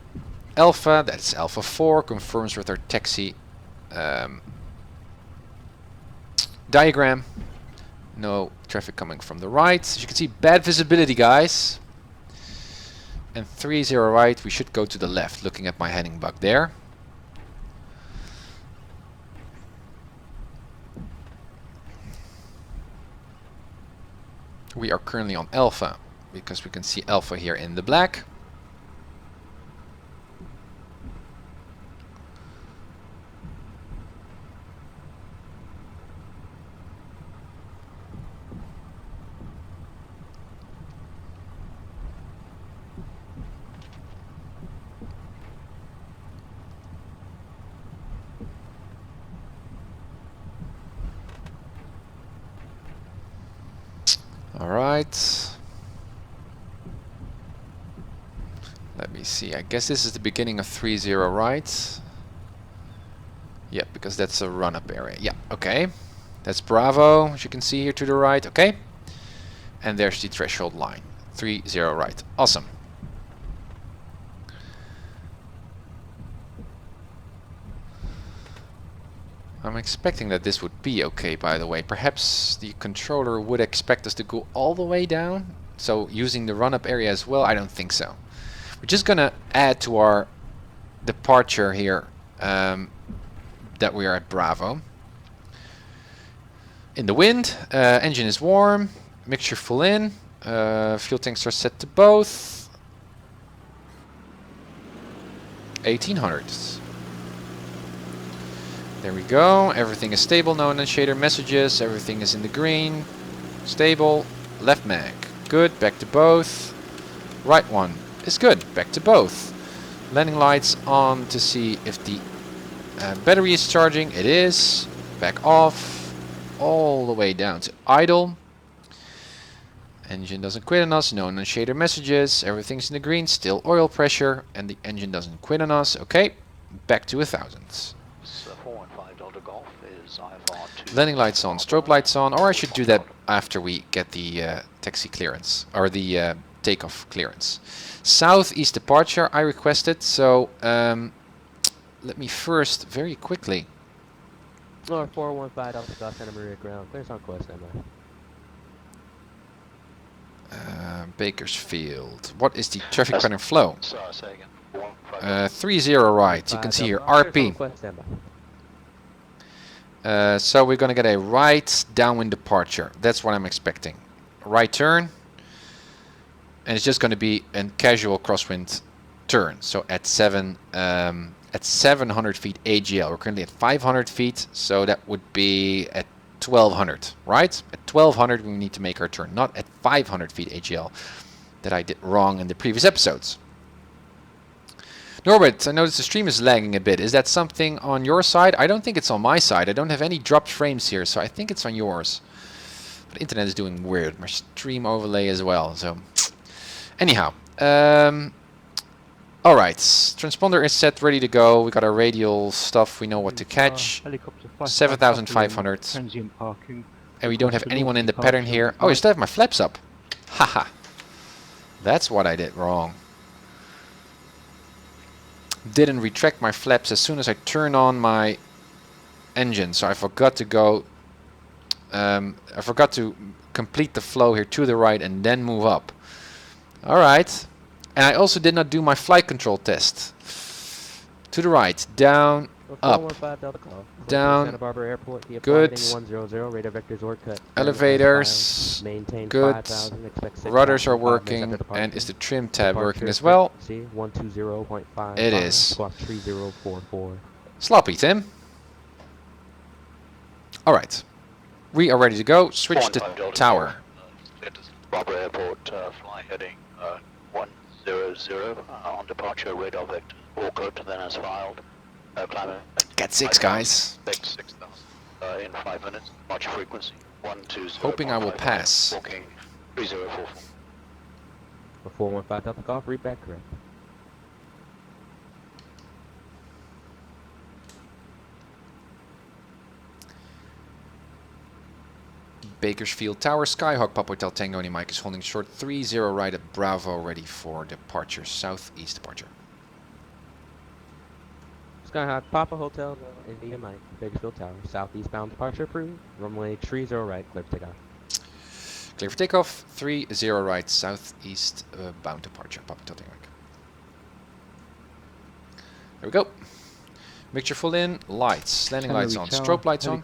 Speaker 1: Alpha, that's Alpha 4, confirms with our taxi diagram. No traffic coming from the right. As you can see, bad visibility, guys. And 30 right, we should go to the left, looking at my heading bug there. We are currently on Alpha, because we can see Alpha here in the black. Alright. Let me see. I guess this is the beginning of 30 right. Yeah, because that's a run-up area. Yeah, okay. That's Bravo, as you can see here to the right. Okay. And there's the threshold line. 30 right. Awesome. I'm expecting that this would be okay, by the way. Perhaps the controller would expect us to go all the way down. So using the run-up area as well, I don't think so. We're just gonna add to our departure here that we are at Bravo. In the wind, engine is warm, mixture full in, fuel tanks are set to both. 1800s. There we go, everything is stable, no shader messages, everything is in the green, stable, left mag, good, back to both, right one is good, back to both. Landing lights on to see if the battery is charging, it is, back off, all the way down to idle. Engine doesn't quit on us, no shader messages, everything's in the green, still oil pressure, and the engine doesn't quit on us, okay, back to 1000s. Landing lights on, strobe lights on, or I should do that after we get the taxi clearance, or the takeoff clearance. Southeast departure I requested, so let me first very quickly.
Speaker 3: Or 415 Delta Golf Santa Maria ground. There's on course,
Speaker 1: Bakersfield. What is the traffic pattern flow?
Speaker 4: Sorry, say again.
Speaker 1: 30 right. You can see here RP. So we're gonna get a right downwind departure. That's what I'm expecting. Right turn, and it's just gonna be a casual crosswind turn. So at 700 feet AGL. We're currently at 500 feet, so that would be at 1200, right? At 1200 we need to make our turn, not at 500 feet AGL that I did wrong in the previous episodes. Norbert, I noticed the stream is lagging a bit. Is that something on your side? I don't think it's on my side. I don't have any dropped frames here, so I think it's on yours. But internet is doing weird. My stream overlay as well, so... Anyhow. Alright. Transponder is set, ready to go. We got our radial stuff. We know what to catch. 7,500. And we don't have anyone in the pattern here. Oh, I still have my flaps up. Haha. That's what I did wrong. Didn't retract my flaps as soon as I turned on my engine, so I forgot to go. I forgot to complete the flow here to the right and then move up. All right, and I also did not do my flight control test. To the right, down, up, down, good, elevators, good, rudders are working, and is the trim tab working as well? It is. Sloppy, Tim. Alright, we are ready to go, switch to tower.
Speaker 4: Barbara Airport, fly heading 100 on departure, radar vector, all good, then as filed. Climate.
Speaker 1: CAT-06, guys.
Speaker 4: Expect 6,000 in 5 minutes. March frequency 120.
Speaker 1: Hoping I will pass.
Speaker 4: Walking 3044.
Speaker 3: 415 Delta Golf, read back correct.
Speaker 1: Bakersfield Tower, Skyhawk, Papa Hotel Tango, and Mike is holding short 30 right at Bravo, ready for departure, southeast departure.
Speaker 3: Skyhawk, Papa Hotel, India Mike, Bakersfield Tower, southeastbound departure approved, runway 30 right, clear for takeoff.
Speaker 1: Clear for takeoff, 30 right, southeast bound departure, Papa Hotel Tango. There we go. Mixture full in, lights, landing lights on, strobe lights on.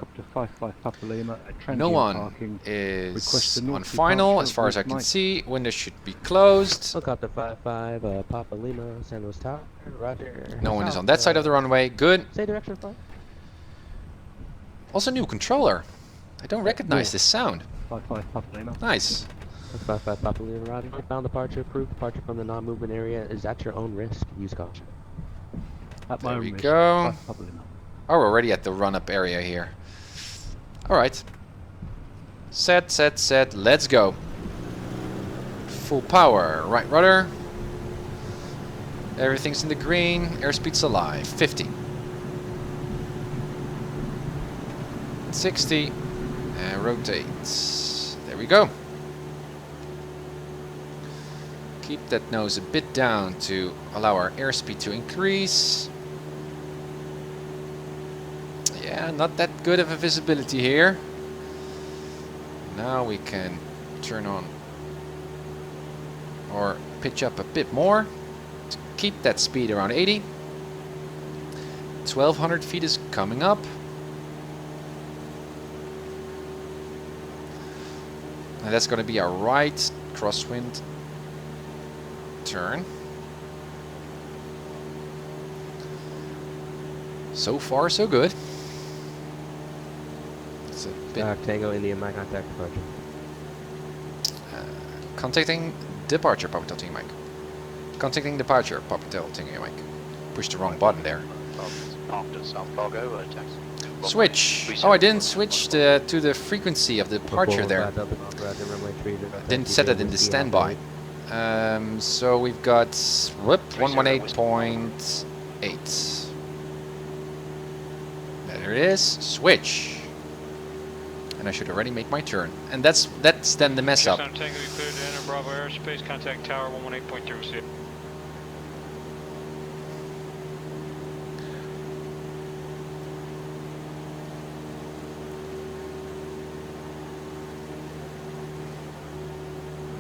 Speaker 1: No one is on final as far as I can see. Windows should be closed.
Speaker 3: Helicopter 55, Papa Lima, San Luis Tower, Roger.
Speaker 1: No one is on that side of the runway. Good.
Speaker 3: Say direction 5.
Speaker 1: Also new controller. I don't recognize this sound.
Speaker 5: 55 Papa Lima.
Speaker 1: Nice.
Speaker 3: 55 Papa Lima, Roger. Bound departure approved. Departure from the non-movement area is at your own risk. Use caution.
Speaker 1: There we go. Oh, we're already at the run-up area here. Alright. Set, set, set. Let's go. Full power. Right rudder. Everything's in the green. Airspeed's alive. 50. 60. And rotate. There we go. Keep that nose a bit down to allow our airspeed to increase. Yeah, not that good of a visibility here. Now we can turn on or pitch up a bit more to keep that speed around 80. 1200 feet is coming up. And that's going to be our right crosswind turn. So far, so good. It's a bit
Speaker 3: Tango India, my contact departure.
Speaker 1: contacting departure, Papa Telting Mike. Contacting departure, Papa Telting Mike. Pushed the wrong button there.
Speaker 4: After South Cargo, taxi.
Speaker 1: Switch. Oh, I didn't switch to the frequency of the departure there. Didn't set it in the standby. So we've got 118.8. There it is. Switch. And I should already make my turn. And that's then the mess up.
Speaker 6: Tango, you cleared to enter Bravo airspace. Contact tower 118.06.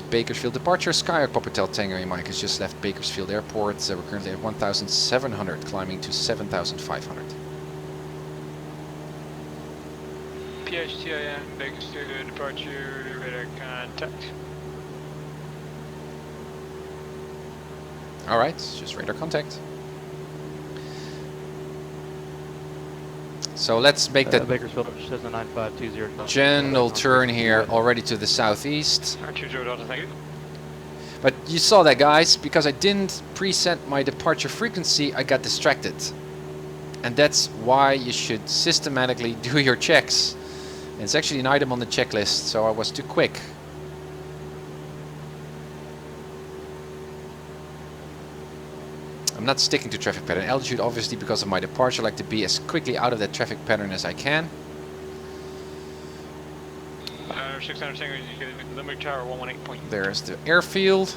Speaker 1: Bakersfield departure. Skyhawk Popatel Tango Mike has just left Bakersfield Airport. We're currently at 1,700, climbing to 7,500.
Speaker 6: PHTIN, Bakersfield departure, radar contact.
Speaker 1: Alright, just radar contact. So let's make that
Speaker 7: Bakersfield, Cessna 9520.
Speaker 1: general turn here already to the southeast.
Speaker 6: Archer Delta, thank you.
Speaker 1: But you saw that, guys, because I didn't preset my departure frequency, I got distracted. And that's why you should systematically do your checks. And it's actually an item on the checklist, so I was too quick. I'm not sticking to traffic pattern altitude, obviously, because of my departure. I like to be as quickly out of that traffic pattern as I can.
Speaker 6: 600 Tango, you get limit tower 118.
Speaker 1: There's the airfield.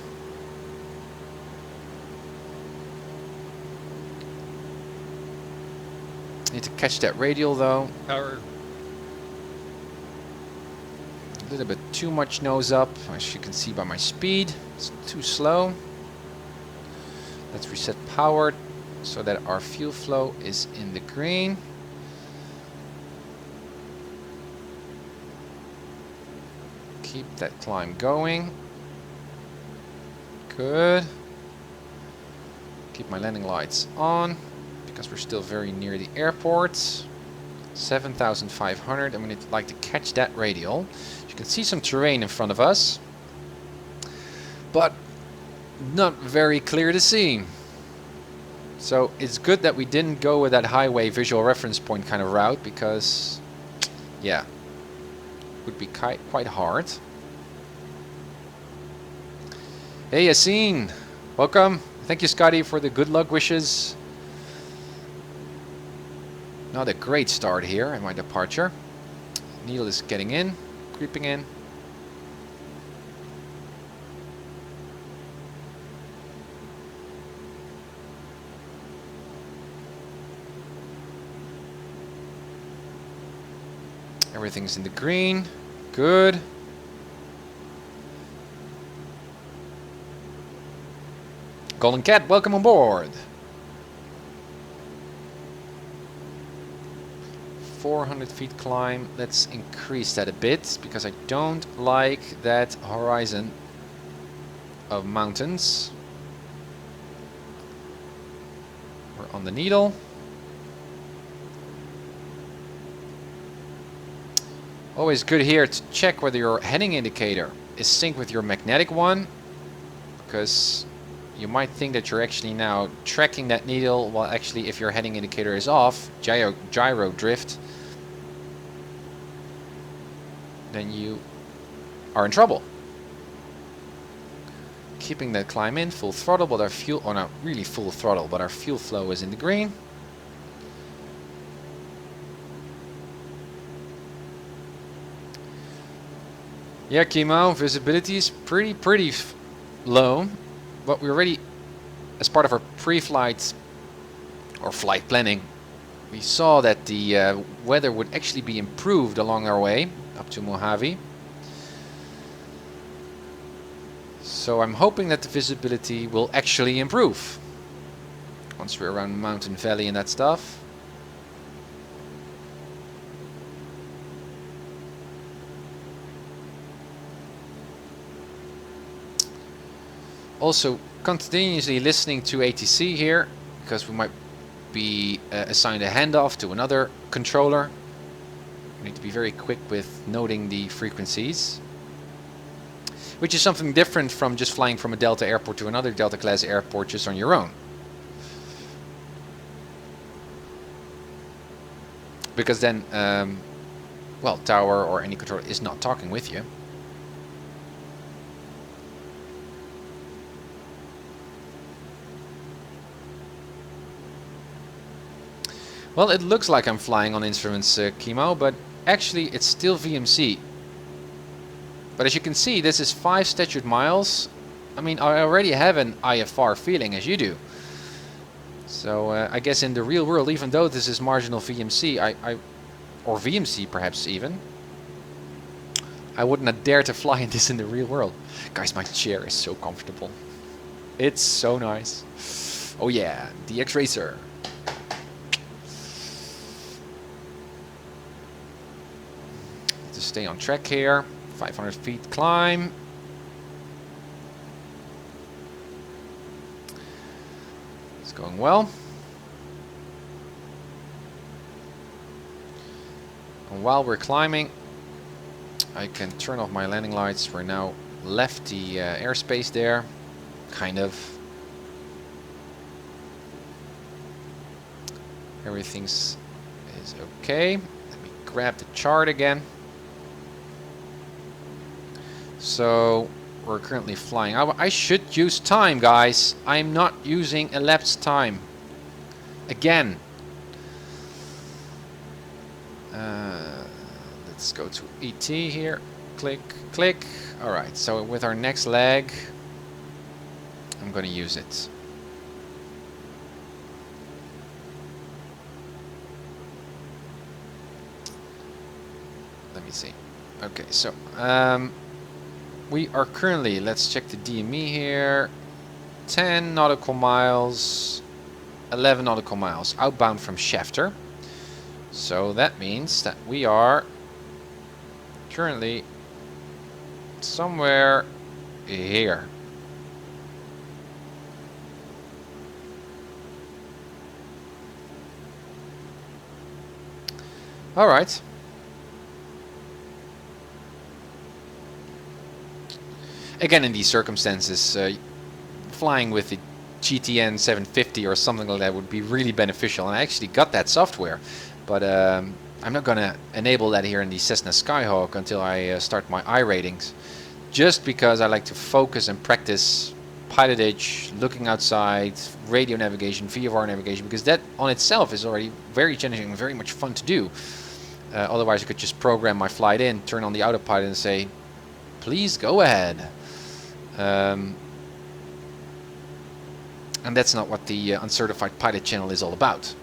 Speaker 1: Need to catch that radial though.
Speaker 6: Tower.
Speaker 1: A little bit too much nose up, as you can see by my speed. It's too slow. Let's reset power so that our fuel flow is in the green. Keep that climb going. Good. Keep my landing lights on because we're still very near the airport. 7,500, and we need like to catch that radial. You can see some terrain in front of us, but not very clear to see. So it's good that we didn't go with that highway visual reference point kind of route, because yeah, would be quite hard. Hey Yassine, welcome. Thank you Scotty for the good luck wishes. Not a great start here at my departure. Needle is getting in, creeping in. Everything's in the green. Good. Golden Cat, welcome on board. 400 feet climb. Let's increase that a bit because I don't like that horizon of mountains. We're on the needle. Always good here to check whether your heading indicator is synced with your magnetic one, because you might think that you're actually now tracking that needle, while actually if your heading indicator is off, gyro drift, then you are in trouble. Keeping that climb in, full throttle, but our fuel, or not really full throttle, but our fuel flow is in the green. Yeah, Chemo, visibility is pretty low, but we already, as part of our pre-flight or flight planning, we saw that the weather would actually be improved along our way up to Mojave. So I'm hoping that the visibility will actually improve once we're around Mountain Valley and that stuff. Also continuously listening to ATC here, because we might be assigned a handoff to another controller. We need to be very quick with noting the frequencies, which is something different from just flying from a Delta airport to another Delta class airport just on your own. Because then, well, tower or any controller is not talking with you. Well, it looks like I'm flying on instruments, Chemo, but actually it's still VMC. But as you can see, this is 5 statute miles. I mean, I already have an IFR feeling, as you do. So I guess in the real world, even though this is marginal VMC, or VMC perhaps even, I would not dare to fly in this in the real world. Guys, my chair is so comfortable. It's so nice. Oh yeah, DXRacer. To stay on track here. 500 feet climb. It's going well. And while we're climbing, I can turn off my landing lights. We're now left the airspace there, kind of. Everything's is okay. Let me grab the chart again. So we're currently flying. I should use time, guys. I'm not using elapsed time. Again. Let's go to ET here. Click, click. Alright, so with our next leg, I'm going to use it. Let me see. Okay, so we are currently, let's check the DME here, 10 nautical miles, 11 nautical miles outbound from Shafter. So that means that we are currently somewhere here. All right. Again, in these circumstances, flying with the GTN 750 or something like that would be really beneficial. And I actually got that software, but I'm not going to enable that here in the Cessna Skyhawk until I start my I ratings, just because I like to focus and practice PilotEdge, looking outside, radio navigation, VFR navigation, because that on itself is already very challenging and very much fun to do. Otherwise, I could just program my flight in, turn on the autopilot and say, please go ahead. And that's not what the uncertified pilot channel is all about.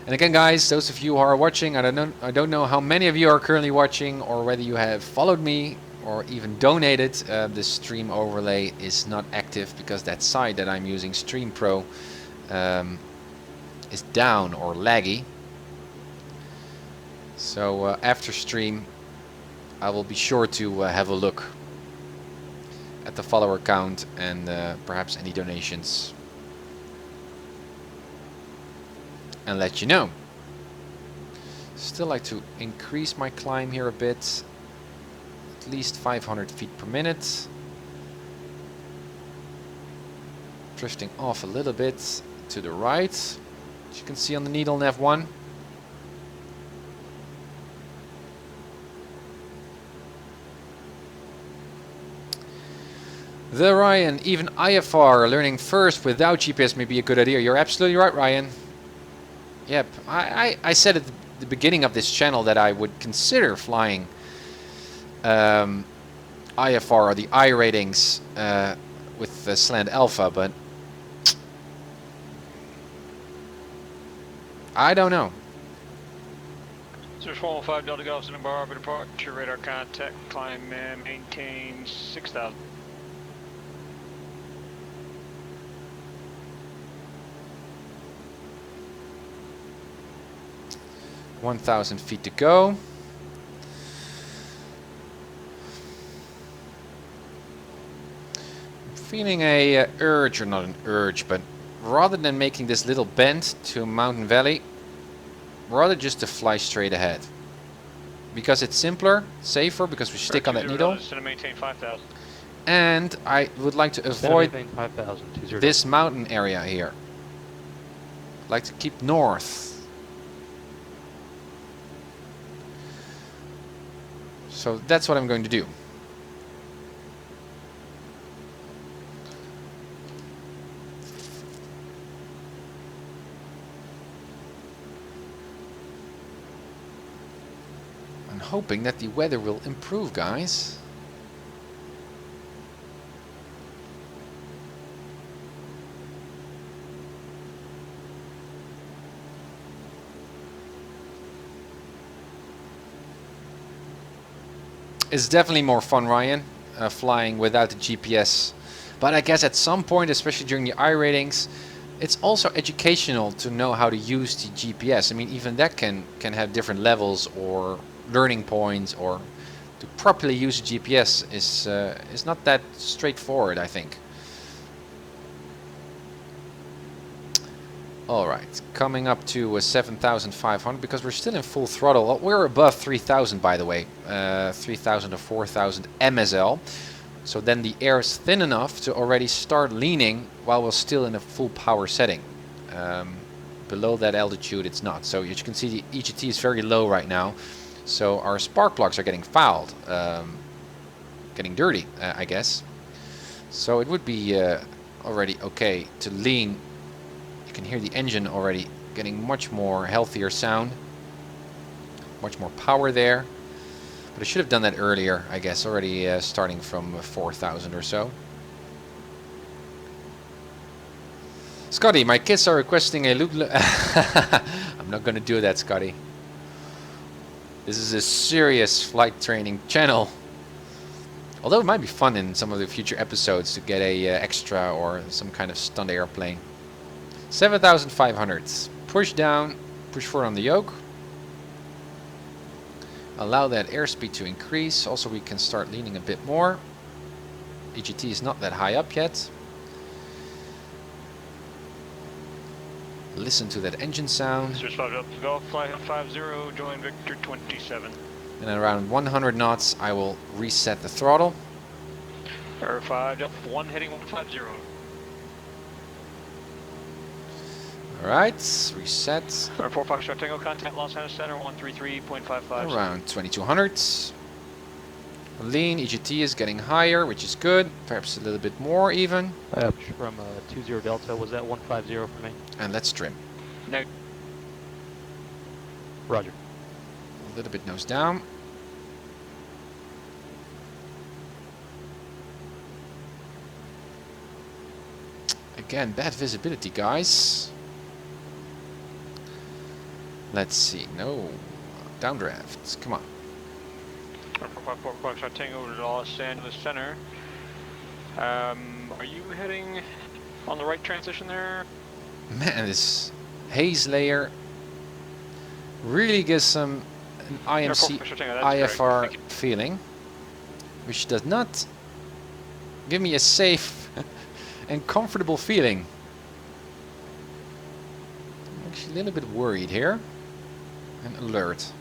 Speaker 1: And again, guys, those of you who are watching, I don't know how many of you are currently watching, or whether you have followed me or even donated. The stream overlay is not active because that site that I'm using, Stream Pro, is down or laggy. So after stream, I will be sure to have a look at the follower count and perhaps any donations, and let you know. Still like to increase my climb here a bit, at least 500 feet per minute. Drifting off a little bit to the right, as you can see on the needle nav 1. The Ryan, even IFR learning first without GPS may be a good idea. You're absolutely right, Ryan. Yep, I said at the beginning of this channel that I would consider flying IFR or the I ratings with the Slant Alpha, but I don't know.
Speaker 6: Search 115 Delta Golf Center Bar, departure radar contact, climb and maintain 6,000.
Speaker 1: $1,000 to go. I'm feeling a urge, or not an urge, but rather than making this little bend to Mountain Valley, rather just to fly straight ahead. Because it's simpler, safer, because we stick on that needle.
Speaker 6: To maintain 5,000.
Speaker 1: And I would like to avoid
Speaker 7: 5,000.
Speaker 1: this mountain area here. I'd like to keep north. So that's what I'm going to do. I'm hoping that the weather will improve, guys. It's definitely more fun, Ryan, flying without the GPS. But I guess at some point, especially during the I ratings, it's also educational to know how to use the GPS. I mean, even that can have different levels or learning points, or to properly use the GPS is not that straightforward, I think. Alright, coming up to 7,500 because we're still in full throttle. Oh, we're above 3,000, by the way. 3,000 to 4,000 MSL. So then the air is thin enough to already start leaning while we're still in a full power setting. Below that altitude it's not. So as you can see, the EGT is very low right now. So our spark plugs are getting fouled. Getting dirty, I guess. So it would be already okay to lean. You can hear the engine already getting much more healthier sound, much more power there. But I should have done that earlier, I guess, already starting from 4,000 or so. Scotty, my kids are requesting a Luke. I'm not going to do that, Scotty. This is a serious flight training channel. Although it might be fun in some of the future episodes to get a extra or some kind of stunt airplane. 7,500. Push down, push forward on the yoke. Allow that airspeed to increase. Also, we can start leaning a bit more. EGT is not that high up yet. Listen to that engine sound.
Speaker 6: Search 5 up to Golf, fly 50, join Victor 27.
Speaker 1: And at around 100 knots, I will reset the throttle.
Speaker 6: Air 5 up, 1 heading 150.
Speaker 1: Alright, reset.
Speaker 6: Air 4 Foxtrot Tango, contact Los Angeles Center 133.55.
Speaker 1: Around 2200. Lean, EGT is getting higher, which is good. Perhaps a little bit more even.
Speaker 7: From 20 Delta, was that 150 for me?
Speaker 1: And let's trim.
Speaker 6: No.
Speaker 7: Roger.
Speaker 1: A little bit nose down. Again, bad visibility, guys. Let's see. No. Downdrafts. Come on.
Speaker 6: Air 454 Foxtrot Tango to Los Angeles Center. Are you heading on the right transition there?
Speaker 1: Man, this haze layer really gives some an IMC IFR feeling, which does not give me a safe and comfortable feeling. I'm actually a little bit worried here and alert.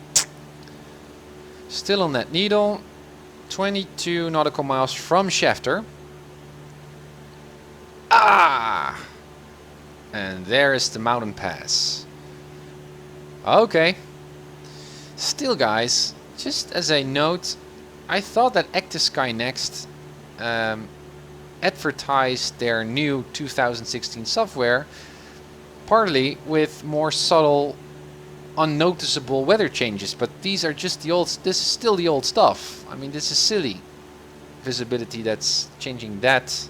Speaker 1: Still on that needle, 22 nautical miles from Shafter. Ah! And there is the mountain pass. Okay. Still, guys, just as a note, I thought that ActiveSkyNext advertised their new 2016 software partly with more subtle, unnoticeable weather changes, but these are just the old. This is still the old stuff. I mean, this is silly visibility that's changing that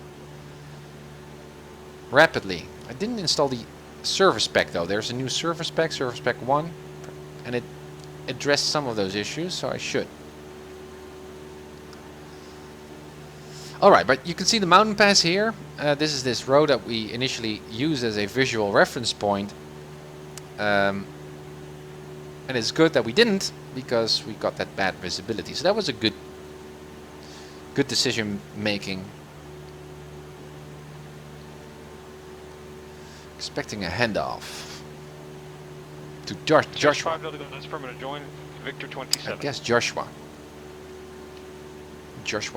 Speaker 1: rapidly. I didn't install the service pack though. There's a new service pack 1, and it addressed some of those issues, so I should. Alright, but you can see the mountain pass here. This is this road that we initially used as a visual reference point. And it's good that we didn't, because we got that bad visibility. So that was a good decision making. Expecting a handoff to Joshua.
Speaker 6: That's permanent join Victor 27.
Speaker 1: I guess Joshua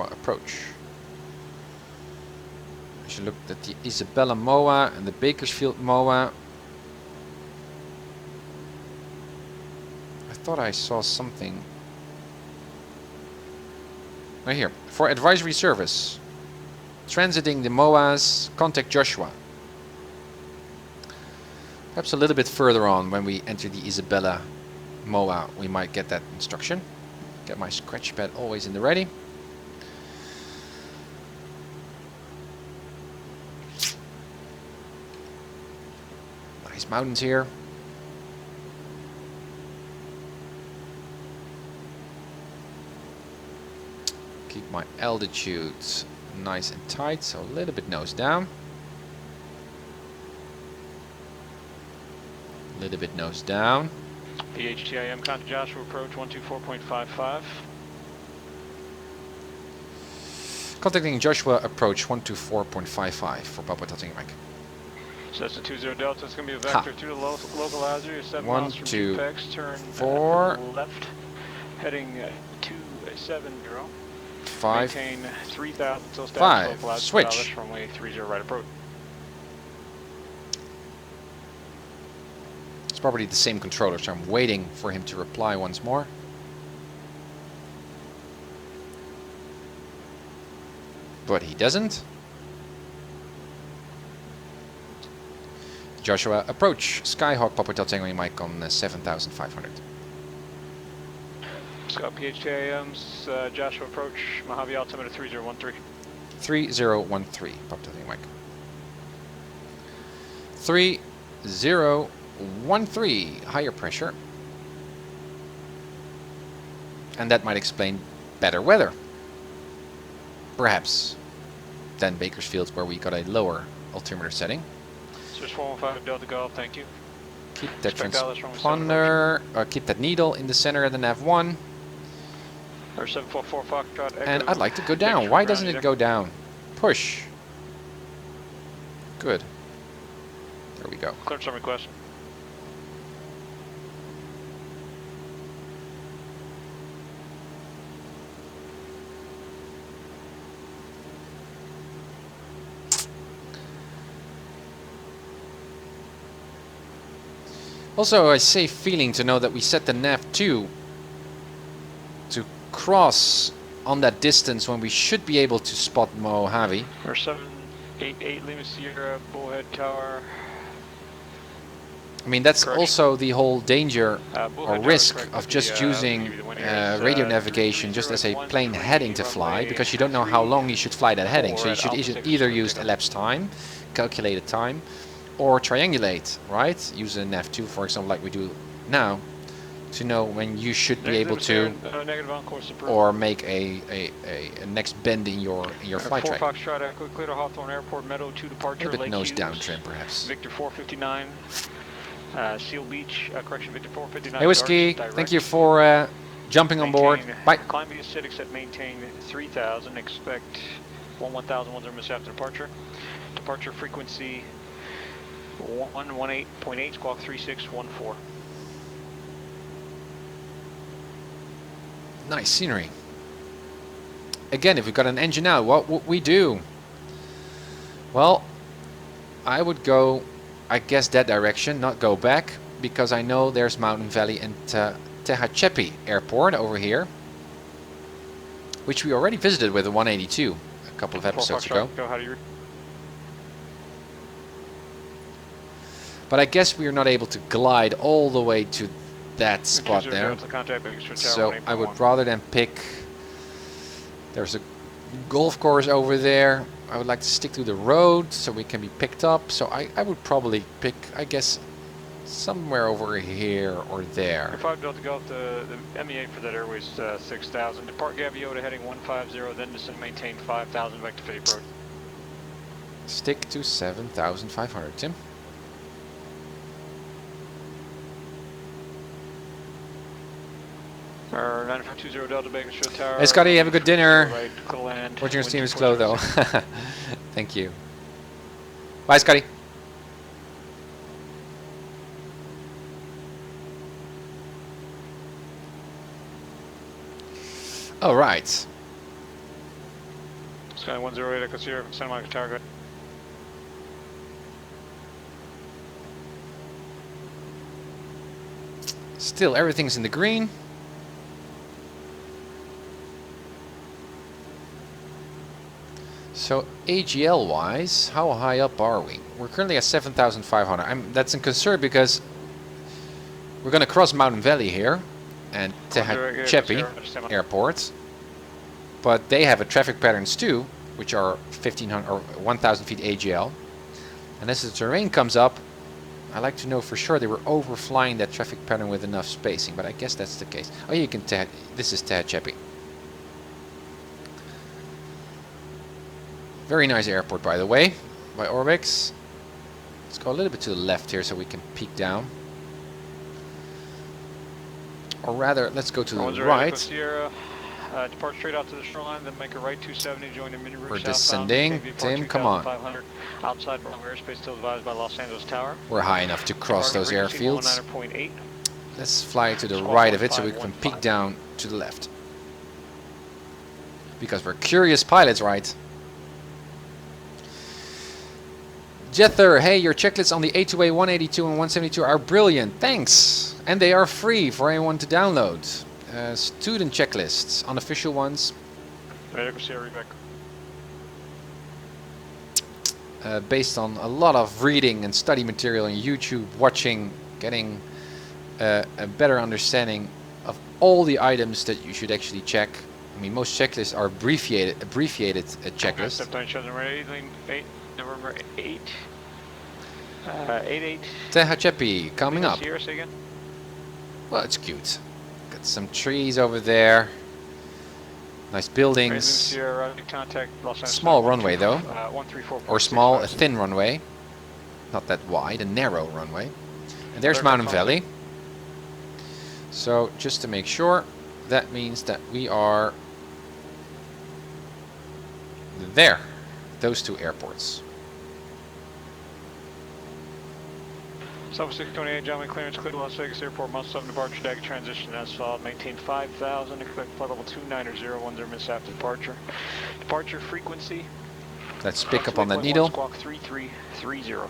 Speaker 1: approach. I should look at the Isabella MOA and the Bakersfield MOA. I thought I saw something right here. For advisory service, transiting the MOAs, contact Joshua. Perhaps a little bit further on, when we enter the Isabella MOA, we might get that instruction. Get my scratch pad always in the ready. Nice mountains here. Keep my altitude nice and tight, so a little bit nose down. A little bit nose down.
Speaker 6: PHTIM, contact Joshua approach 124.55.
Speaker 1: Contacting Joshua approach 124.55 for Papa Tatting Mike.
Speaker 6: Cessna 20 Delta, it's going to be a vector to the localizer. You're 7 miles from
Speaker 1: 2,
Speaker 6: Apex, turn
Speaker 1: 4,
Speaker 6: left, heading 270.
Speaker 1: 5,
Speaker 6: Maintain 3000 until status
Speaker 1: 5,
Speaker 6: localizer.
Speaker 1: switch.
Speaker 6: Runway 30 right approach.
Speaker 1: It's probably the same controller, so I'm waiting for him to reply once more. But he doesn't. Joshua approach. Skyhawk Papa Tango Mike on 7500.
Speaker 6: Scout PHTIM's Joshua approach, Mojave altimeter 3013.
Speaker 1: 3013 Papa Tango Mike. 3013, higher pressure. And that might explain better weather. Perhaps than Bakersfield, where we got a lower altimeter setting.
Speaker 6: Search 415 Delta Golf, thank you.
Speaker 1: Keep that
Speaker 6: Spec Dallas,
Speaker 1: transponder, or keep that needle in the center of the nav1.
Speaker 6: Or 744 Foxtrot Echo.
Speaker 1: And I'd like to go down. Why doesn't it go down? Push. Good. There we go.
Speaker 6: Clear some request.
Speaker 1: Also, a safe feeling to know that we set the nav2 to cross on that distance when we should be able to spot Mojave.
Speaker 6: Or 788 Lima Sierra Bullhead Tower.
Speaker 1: I mean, that's
Speaker 6: Correction.
Speaker 1: also the whole danger or
Speaker 6: Bullhead
Speaker 1: risk
Speaker 6: Tower,
Speaker 1: of
Speaker 6: correct,
Speaker 1: just
Speaker 6: the,
Speaker 1: using
Speaker 6: maybe the one here is,
Speaker 1: radio navigation just as a plain heading to fly, because you don't know how long you should fly that heading. So you should either use elapsed time, calculated time, or triangulate, right? Use a nav2, for example, like we do now, to know when you should be able to, or make a next bend in your flight track.
Speaker 6: 4 Foxtrot Echo, clear to Hawthorne Airport, Meadow 2
Speaker 1: A
Speaker 6: departure,
Speaker 1: little bit
Speaker 6: Lake
Speaker 1: nose
Speaker 6: Hughes,
Speaker 1: down trim, perhaps.
Speaker 6: Victor 459, Seal Beach, correction, Victor 459.
Speaker 1: Hey, Whiskey,
Speaker 6: Darts,
Speaker 1: thank you for jumping on board. Bye.
Speaker 6: Climb via acidic set, maintain 3000, expect 1010 miss after departure. Departure frequency 118.8, squawk 3614.
Speaker 1: Nice scenery. Again, if we've got an engine out, what would we do? Well, I would go, I guess, that direction, not go back, because I know there's Mountain Valley and Tehachapi Airport over here, which we already visited with a 182 a couple of episodes ago.
Speaker 6: How do you
Speaker 1: But I guess we are not able to glide all the way to that spot there. So I would rather than pick, there's a golf course over there. I would like to stick to the road so we can be picked up. So I would probably pick, I guess, somewhere over here or there.
Speaker 6: 5 Delta Golf, the MEA for that airway is 6,000. Depart Gaviota heading 150, then descend maintain 5,000 back to Fape Road.
Speaker 1: Stick to 7,500, Tim.
Speaker 6: Or 9520 Delta Bakersfield Tower.
Speaker 1: Hey Scotty, have a good dinner.
Speaker 6: Right, clear land.
Speaker 1: Watching your stream is
Speaker 6: 124.
Speaker 1: slow though. Thank you. Bye Scotty. All right.
Speaker 6: Sky 108 Echo Sierra from Santa Monica Tower. Go ahead.
Speaker 1: Still, everything's in the green. So AGL wise, how high up are we? We're currently at 7,500. That's a concern because we're going to cross Mountain Valley here and Tehachapi Airport, but they have a traffic patterns too, which are 1,500 or 1,000 feet AGL. And as the terrain comes up, I like to know for sure they were overflying that traffic pattern with enough spacing, but I guess that's the case. Oh, you can this is Tehachapi. Very nice airport, by the way, by ORBX. Let's go a little bit to the left here so we can peek down. Or rather, let's go to the right.
Speaker 6: Sierra, depart straight out to the shoreline, then make a right 270, join the mini route.
Speaker 1: We're descending. Tim, come on.
Speaker 6: Outside from airspace still advised by Los Angeles Tower.
Speaker 1: We're high enough to cross those airfields.
Speaker 6: 19.8.
Speaker 1: Let's fly to the right of it so we can peek down to the left. Because we're curious pilots, right? Jether, hey, your checklists on the A2A 182 and 172 are brilliant. Thanks. And they are free for anyone to download. Student checklists, unofficial ones. Based on a lot of reading and study material on YouTube, watching, getting a better understanding of all the items that you should actually check. I mean, most checklists are abbreviated checklists.
Speaker 6: November 8. 88.
Speaker 1: Tehachapi coming up. Well, it's cute. Got some trees over there. Nice buildings. Small runway though. Or small, a thin runway. Not that wide, a narrow runway. And there's Mountain Valley. So just to make sure, that means that we are there. Those two airports.
Speaker 6: Southwest 628, gentlemen, clearance clear to Las Vegas Airport, must 7 departure, deck transition as followed, maintain 5,000, expect flight level 290, 10 after departure. Departure frequency.
Speaker 1: Let's pick up on that needle.
Speaker 6: Squawk 3330.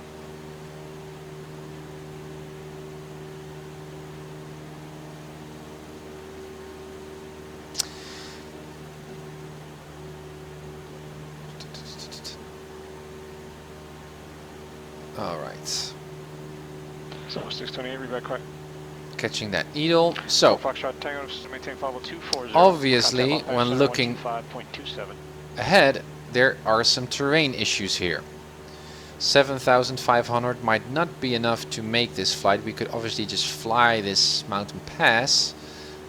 Speaker 1: Alright.
Speaker 6: So 628, read back quick.
Speaker 1: Catching that needle. So,
Speaker 6: Foxtrot Tango, maintain 50240.
Speaker 1: obviously, when looking ahead, there are some terrain issues here. 7,500 might not be enough to make this flight. We could obviously just fly this mountain pass,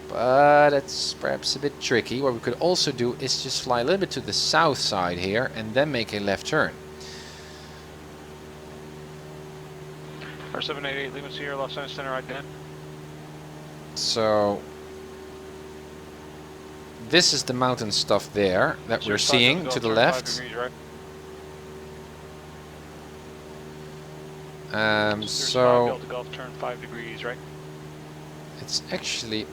Speaker 1: but it's perhaps a bit tricky. What we could also do is just fly a little bit to the south side here and then make a left turn.
Speaker 6: R788, Lima Sierra, Los Angeles Center, right then.
Speaker 1: So, this is the mountain stuff there that we're seeing to the left. So,
Speaker 6: turn 5 degrees, right?
Speaker 1: It's actually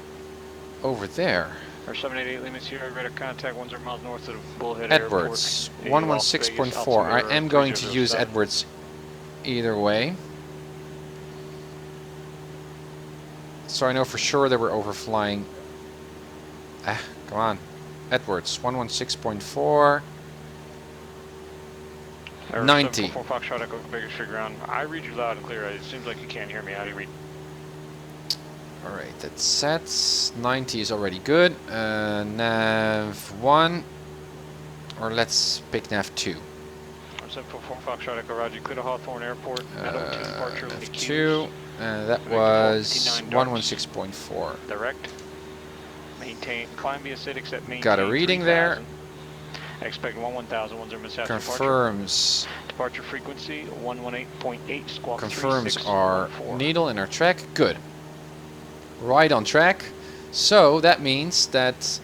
Speaker 1: over there.
Speaker 6: R788, Lima Sierra, radar contact 10 miles north of Bullhead
Speaker 1: Edwards,
Speaker 6: Airport.
Speaker 1: 116.4. I am going to use Edwards either way. So I know for sure that we're overflying. Come on. Edwards, 116.4. 90.
Speaker 6: I read you loud and clear. It seems like you can't hear me. How do you read?
Speaker 1: Alright, that's set. 90 is already good. Nav 1. Or let's pick nav 2.
Speaker 6: 744 Foxtrot Echo Roger, clear to Hawthorne Airport. Departure
Speaker 1: F2, that was 116.4.
Speaker 6: Direct. Maintain, climb via Saitek at maintain.
Speaker 1: Got a reading
Speaker 6: 3000.
Speaker 1: there.
Speaker 6: Expect 1000, 10 minutes after
Speaker 1: Confirms.
Speaker 6: Departure frequency 118.8, squawk
Speaker 1: Confirms our
Speaker 6: 3614.
Speaker 1: needle and our track. Good. Right on track. So that means that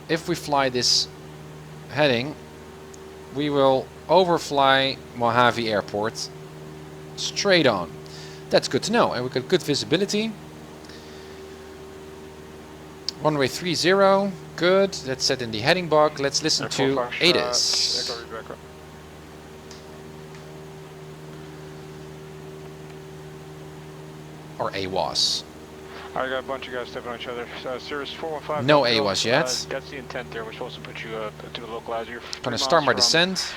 Speaker 1: if we fly this heading, we will overfly Mojave Airport straight on. That's good to know, and we got good visibility. Runway 30, good. That's set in the heading box. Let's listen to ATIS. Or AWAS.
Speaker 6: I got a bunch of guys stepping on each other. Cirrus 415.
Speaker 1: No AWAS yet.
Speaker 6: That's the intent there. We're supposed to put you to the localizer.
Speaker 1: Gonna start my descent.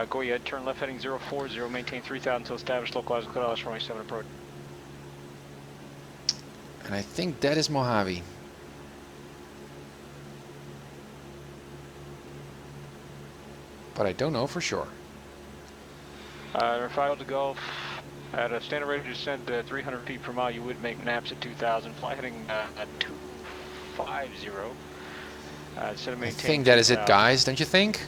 Speaker 6: Go ahead, turn left heading 040, maintain 3000 until established localizer, clear LS runway 7 approach.
Speaker 1: And I think that is Mojave. But I don't know for sure.
Speaker 6: Final to Gulf. At a standard rate of descent at 300 feet per mile, you would make naps at 2000. Fly heading at 250. Instead of
Speaker 1: I think that is it, guys, don't you think?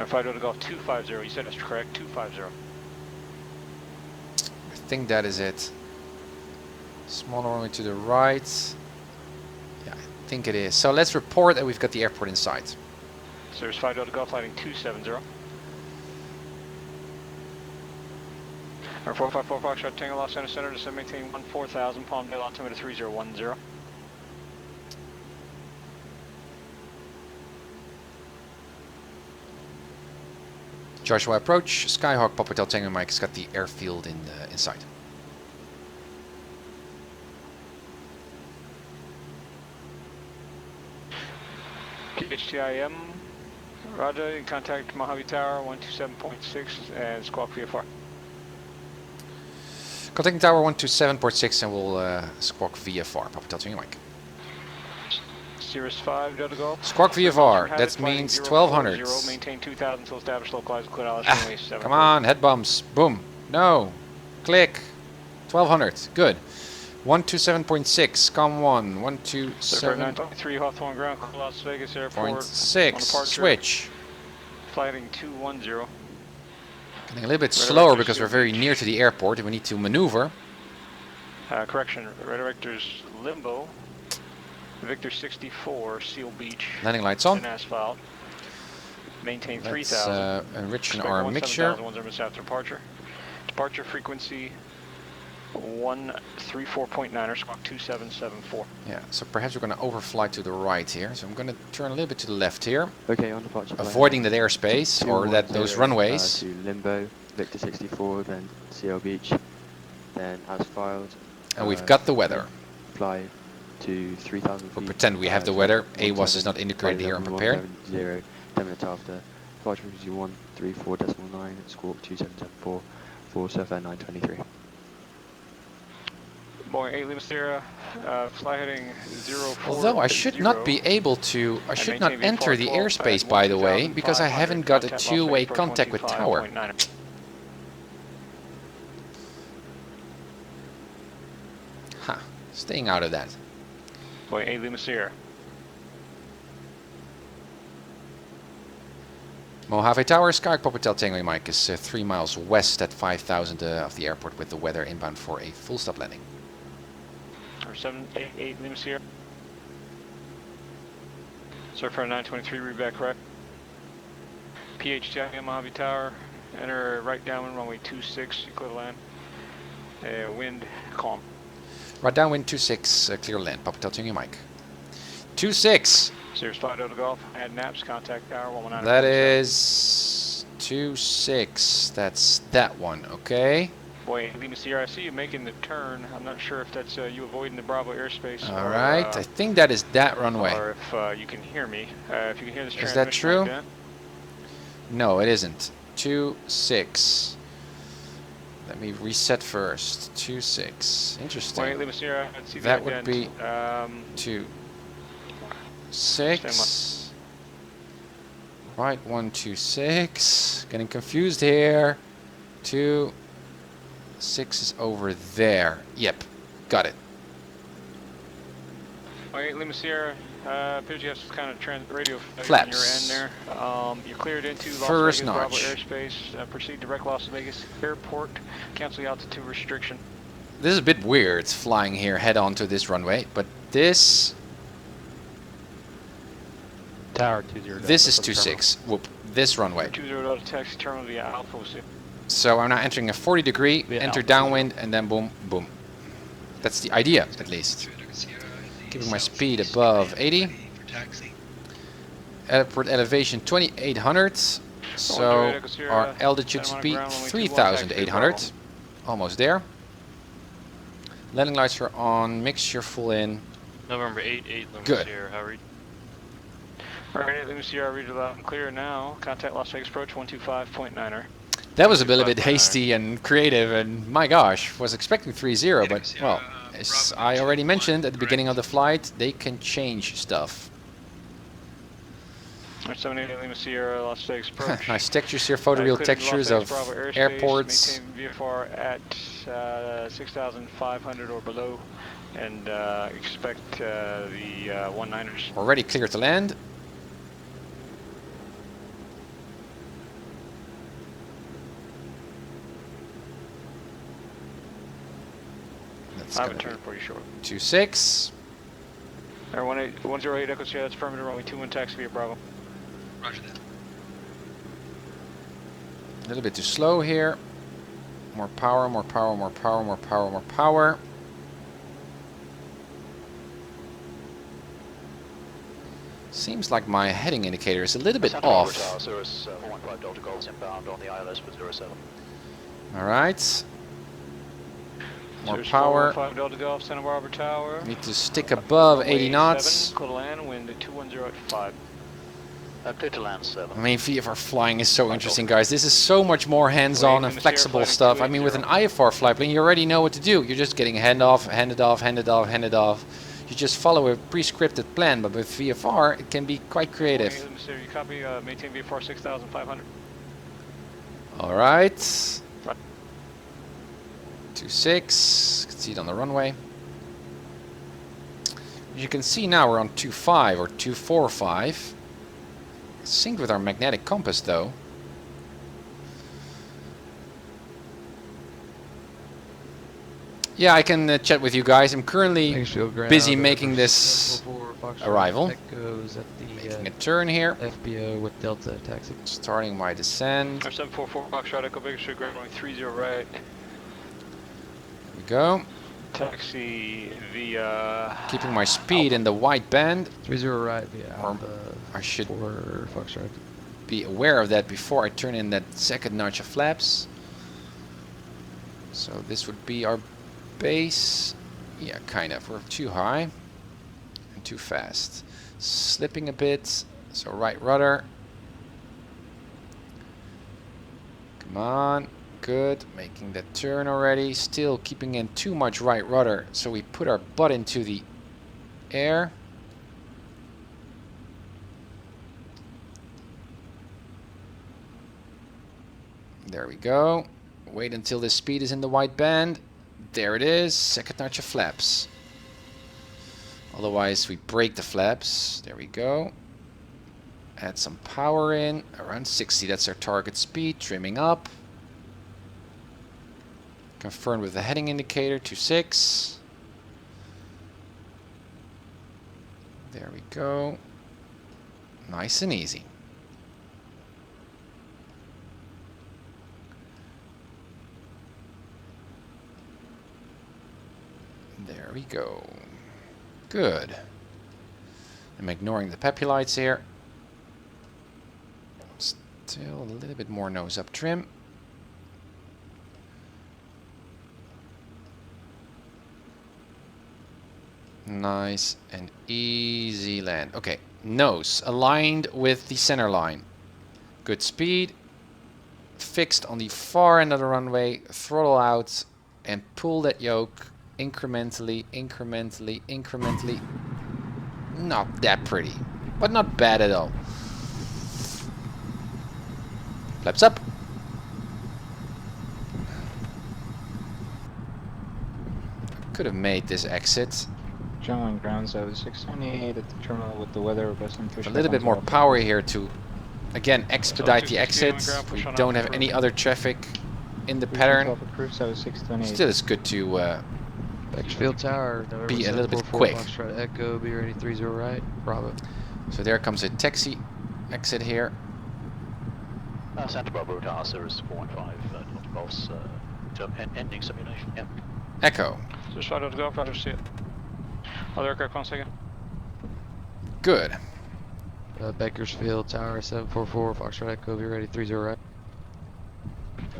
Speaker 6: Final to Gulf 250. You said that's correct. 250.
Speaker 1: I think that is it. Smaller runway to the right. Yeah, I think it is. So let's report that we've got the airport in sight.
Speaker 6: Cirrus 5 Delta Golf landing 270. Our 454 Foxtrot Tango Los Angeles Center to maintain 14,000, Palmdale altimeter 3010.
Speaker 1: Joshua approach, Skyhawk, Papa Hotel Tango Mike's got the airfield in sight.
Speaker 6: PHTIM, Roger, in contact Mojave Tower 127.6 and squawk VFR.
Speaker 1: Contacting tower 127.6 and we'll squawk VFR, Papa Hotel Tango Mike.
Speaker 6: Cirrus 5 Delta Golf.
Speaker 1: Squawk VFR, that means 1200.
Speaker 6: Maintain 2000 until established localized clear LS runway 7.
Speaker 1: Come on, head bumps. Boom. No. Click. 1200. Good. 127.6. Com 1. 127.6.
Speaker 6: Hawthorne Ground, Las Vegas Airport.
Speaker 1: Switch.
Speaker 6: Flighting 210.
Speaker 1: Getting a little bit slower because we're very near to the airport and we need to maneuver.
Speaker 6: Correction, radar vectors limbo. Victor 64, Seal Beach.
Speaker 1: Landing lights on.
Speaker 6: In asphalt. Maintain 3000.
Speaker 1: Let's enrich our mixture.
Speaker 6: 1 minutes after departure. Departure frequency 134.9 or squawk 2774.
Speaker 1: Yeah, so perhaps we're going to overfly to the right here. So I'm going to turn a little bit to the left here.
Speaker 5: Okay, on departure.
Speaker 1: Avoiding that airspace or those runways.
Speaker 5: To Limbo, Victor 64, then CL Beach, then as filed.
Speaker 1: And we've got the weather.
Speaker 5: Fly to 3000 feet.
Speaker 1: We'll pretend we have the weather. AWAS is not indicated here and prepared.
Speaker 5: 10 minutes after. Flight frequency 134.9, squawk 2774 for Surfer 923.
Speaker 6: Boeing 8 Lima Sierra, fly heading 04.
Speaker 1: Although I should not be able to, I should not enter the airspace, by the way, because I haven't got a two-way contact with tower. Huh, staying out of that.
Speaker 6: Boeing 8 Lima Sierra.
Speaker 1: Mojave Tower, Skyhawk Papa Hotel Tango Mike is 3 miles west at 5000 of the airport with the weather inbound for a full stop landing.
Speaker 6: 788 Lima Sierra. Surfer 923, read back correct. PHTIM Mojave Tower, enter right downwind runway 26, clear to land. Wind calm.
Speaker 1: Right downwind 26, clear land, Papa Hotel Tango Mike. 26!
Speaker 6: Cirrus 5 Delta Golf, add naps, contact tower 119.
Speaker 1: That is 26, that's that one, okay?
Speaker 6: Boy, Lima Sierra, I see you making the turn. I'm not sure if that's you avoiding the Bravo airspace.
Speaker 1: Alright, I think that is that runway.
Speaker 6: Or if you can hear me. If you can hear this
Speaker 1: is that true?
Speaker 6: like that.
Speaker 1: No, it isn't. 26. Let me reset first. 26. Interesting.
Speaker 6: Boy, Lima Sierra, I see
Speaker 1: that
Speaker 6: the
Speaker 1: would be 2. 126. Right 126. Getting confused here. 26 is over there. Yep, got it.
Speaker 6: Okay, Lima Sierra, appears you have some kind of radio failure on your
Speaker 1: Flaps.
Speaker 6: end there. You're cleared into
Speaker 1: First
Speaker 6: Las Vegas Bravo
Speaker 1: notch.
Speaker 6: airspace. Proceed direct Las Vegas Airport. Cancel the altitude restriction.
Speaker 1: This is a bit weird flying here head on to this runway, but this
Speaker 7: Tower 20 Delta.
Speaker 1: this is
Speaker 7: for the
Speaker 1: 26. Whoop, this runway.
Speaker 6: 20 Delta taxi terminal via Alpha. We'll see.
Speaker 1: So I'm now entering a 40 degree,
Speaker 7: Yeah,
Speaker 1: enter
Speaker 7: Alpha.
Speaker 1: downwind, and then boom, boom. That's the idea, at least. Keeping my speed above 80. Airport elevation 2800. So our altitude speed 3800. Almost there. Landing lights are on, mixture full in.
Speaker 7: November 88, Lima
Speaker 1: Good.
Speaker 7: Sierra, how are you?
Speaker 6: Alright, Lima Sierra, read it loud and clear now. Contact Las Vegas Approach 125.9er.
Speaker 1: That was a little bit hasty and creative, and my gosh, was expecting 3-0, but well, as I already mentioned at the beginning of the flight, they can change stuff.
Speaker 6: 78 Lima Sierra, Las Vegas Approach.
Speaker 1: Nice textures here, photoreal textures of airports.
Speaker 6: Maintain VFR at 6,500 or below, and expect the 19ers.
Speaker 1: Already clear to land. That's
Speaker 6: I have a
Speaker 1: gonna
Speaker 6: turn for you short.
Speaker 1: be 26.
Speaker 6: Air 108 Echo Sierra, that's affirmative, runway 21 taxi via Bravo.
Speaker 2: Roger that.
Speaker 1: A little bit too slow here. More power, more power, more power, more power, more power. Seems like my heading indicator is a little bit off.
Speaker 4: Cirrus 415 Delta Golf inbound on the ILS for 07.
Speaker 1: Alright. More
Speaker 6: Cirrus
Speaker 1: power.
Speaker 6: 415 Delta Golf, Santa Barbara Tower.
Speaker 1: Need to stick above 80
Speaker 6: Runway
Speaker 1: knots.
Speaker 6: 7, clear to land, wind at 210 at 5.
Speaker 4: Clear to land 7.
Speaker 1: I mean, VFR flying is so interesting, guys. This is so much more hands-on and flexible stuff. I mean, with an IFR flight plane, you already know what to do. You're just getting hand off, handed off, handed off, handed off. You just follow a pre-scripted plan, but with VFR, it can be quite creative.
Speaker 6: You copy, maintain VFR 6,500.
Speaker 1: Alright. 26. Can see it on the runway. As you can see now, we're on 2.5 or 2.45. Synced with our magnetic compass, though. Yeah, I can chat with you guys. I'm currently busy making this arrival. Making a turn here.
Speaker 5: FBO with Delta taxi.
Speaker 1: Starting my descent. There
Speaker 6: 744 Foxtrot Echo Vegas Street, ground runway 30 right.
Speaker 1: we go.
Speaker 6: Taxi via...
Speaker 1: Keeping my speed in the white band.
Speaker 5: 30 right, yeah.
Speaker 1: Or I should
Speaker 5: 4 Foxtrot.
Speaker 1: be aware of that before I turn in that second notch of flaps. So this would be our base. Yeah, kind of. We're too high and too fast. Slipping a bit. So right rudder. Come on. Good. Making that turn already. Still keeping in too much right rudder. So we put our butt into the air. There we go. Wait until this speed is in the white band. There it is. Second notch of flaps. Otherwise we break the flaps. There we go. Add some power in. Around 60. That's our target speed. Trimming up. Confirmed with the heading indicator. 26. There we go. Nice and easy. There we go. Good. I'm ignoring the peppy lights here. Still a little bit more nose up trim. Nice and easy land. Okay, nose aligned with the center line. Good speed. Fixed on the far end of the runway. Throttle out and pull that yoke incrementally, incrementally, incrementally. not that pretty, but not bad at all. Flaps up. Could have made this exit.
Speaker 8: Jungle ground 0628 at the terminal with the weather request and push.
Speaker 1: A little bit more power here to, again, expedite the exit. We don't have any other traffic in the pattern. Still, it's good to
Speaker 9: Bakersfield Tower, November
Speaker 1: be a little bit
Speaker 9: 744,
Speaker 1: quick.
Speaker 9: Foxtrot Echo, be ready 30 right, Bravo.
Speaker 1: So there comes a taxi exit here.
Speaker 4: Santa Barbara Tower, Cirrus 415, Golf's ending simulation. Yep.
Speaker 1: Echo.
Speaker 6: Just try to go, try to see it. Other aircraft, 1 second.
Speaker 1: Good.
Speaker 9: Bakersfield Tower, 744, Foxtrot Echo, be ready 30 right.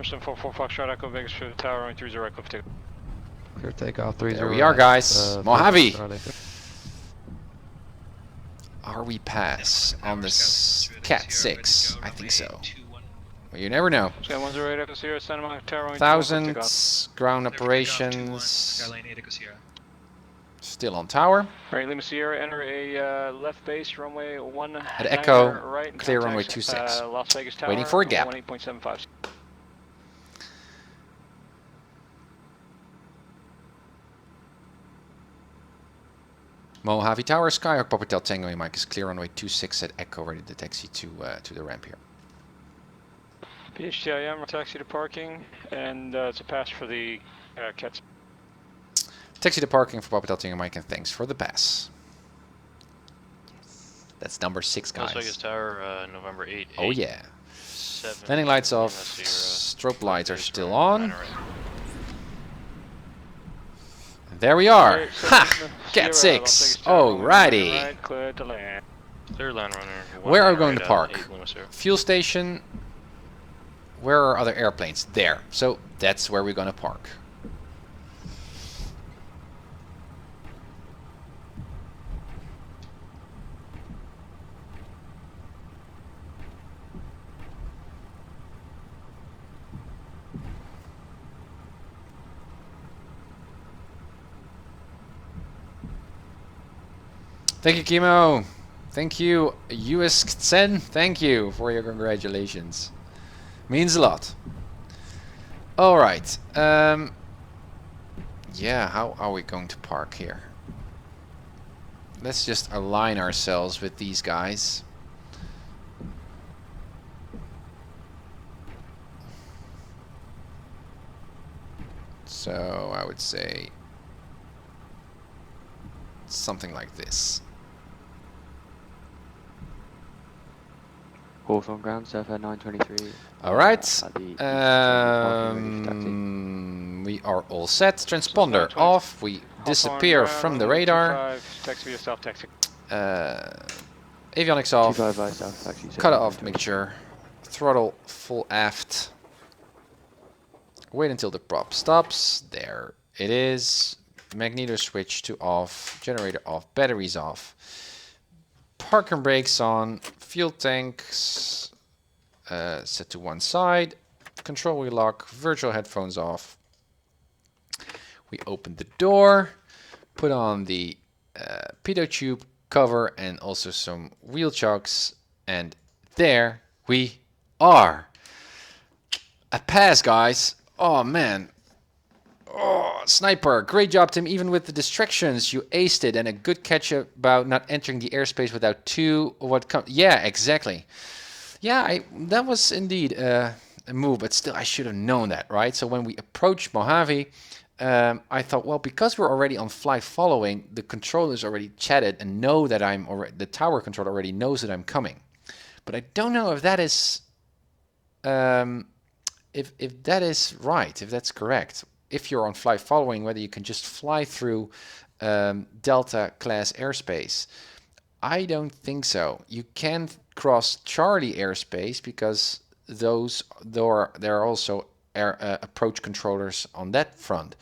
Speaker 6: 744 Foxtrot Echo, Bakersfield Tower, runway 30 right, cliff ticket.
Speaker 9: Clear takeoff 30
Speaker 1: There we
Speaker 9: right.
Speaker 1: are, guys. Mojave.
Speaker 9: Foxtrot Echo.
Speaker 1: Are we pass on this CAT-06? I think so. Well, you never know.
Speaker 6: Sky 108 Echo Sierra, Santa Monica Tower, runway 20, cliff ticket.
Speaker 1: Thousands, ground operations. Still on tower.
Speaker 6: Alright, Lima Sierra, enter a left base, runway 19
Speaker 1: At Echo,
Speaker 6: right, and
Speaker 1: clear
Speaker 6: contact,
Speaker 1: runway 26.
Speaker 6: Las Vegas Tower,
Speaker 1: Waiting for a gap.
Speaker 6: 18.75.
Speaker 1: Mojave Tower, Skyhawk, Papa Hotel Tango, Mike is clear runway 26 at Echo, ready to taxi to the ramp here.
Speaker 6: PHTIM, taxi to parking, and it's a pass for the CAT.
Speaker 1: Taxi to parking for Papa Hotel Tango, Mike, and thanks for the pass. Yes. That's number 6, guys.
Speaker 10: Las Vegas Tower, November 8.
Speaker 1: Oh yeah.
Speaker 10: 7,
Speaker 1: Landing lights off,
Speaker 10: Sierra,
Speaker 1: strobe lights are
Speaker 10: base
Speaker 1: still
Speaker 10: runway
Speaker 1: on.
Speaker 10: 9 right.
Speaker 1: There we are.
Speaker 6: Alright, so
Speaker 1: Ha!
Speaker 6: Sierra,
Speaker 1: CAT-6.
Speaker 6: Las Vegas Tower,
Speaker 1: Alrighty.
Speaker 6: right, clear to land.
Speaker 10: Clear land runner.
Speaker 1: Where are we
Speaker 10: 19
Speaker 1: going
Speaker 10: right,
Speaker 1: to park?
Speaker 10: 8 Lima Sierra.
Speaker 1: Fuel station. Where are other airplanes? There. So that's where we're going to park. Thank you, Kimo. Thank you, US Sen. Thank you for your congratulations. Means a lot. All right. Yeah, how are we going to park here? Let's just align ourselves with these guys. So I would say something like this.
Speaker 5: Hawthorne ground, Surfer 923.
Speaker 1: All right.
Speaker 5: At the east parking, ready for taxi.
Speaker 1: We are all set. Transponder off. We disappear from the radar.
Speaker 6: Taxi via south taxi.
Speaker 1: Avionics off.
Speaker 5: 25 by south taxi.
Speaker 1: Cut it off mixture. Throttle full aft. Wait until the prop stops. There it is. Magneto switch to off. Generator off. Batteries off. Park and brakes on. Fuel tanks set to one side. Control wheel lock. Virtual headphones off. We open the door. Put on the pitot tube cover and also some wheel chocks. And there we are. A pass, guys. Oh, man. Oh, sniper. Great job, Tim. Even with the distractions, you aced it. And a good catch about not entering the airspace without yeah, exactly. Yeah, that was indeed a move. But still, I should have known that, right? So when we approached Mojave, I thought, well, because we're already on flight following, the controllers already chatted and know that I'm already, the tower controller already knows that I'm coming. But I don't know if that is, if that is right, if that's correct. If you're on flight following, whether you can just fly through Delta class airspace. I don't think so. You can cross Charlie airspace because there are also approach controllers on that front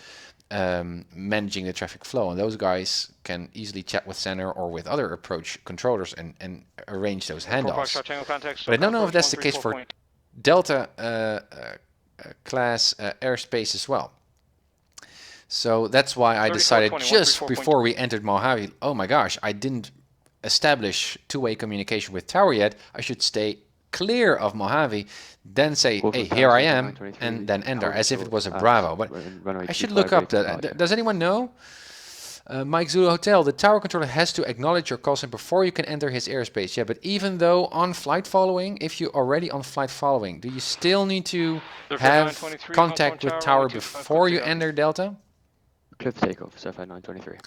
Speaker 1: managing the traffic flow, and those guys can easily chat with Center or with other approach controllers and arrange those handoffs. But I don't know if that's the case for Delta class airspace as well. So that's why I decided just before we entered Mojave, oh my gosh, I didn't establish two-way communication with tower yet, I should stay clear of Mojave, then say, hey, here I am, and then enter, as if it was a Bravo. But I should look up that. Does anyone know? Mike Zulu Hotel, the tower controller has to acknowledge your call sign before you can enter his airspace. Yeah, but even though on flight following, if you're already on flight following, do you still need to have contact with tower before you enter Delta?
Speaker 5: Clear for takeoff, Surflight 923.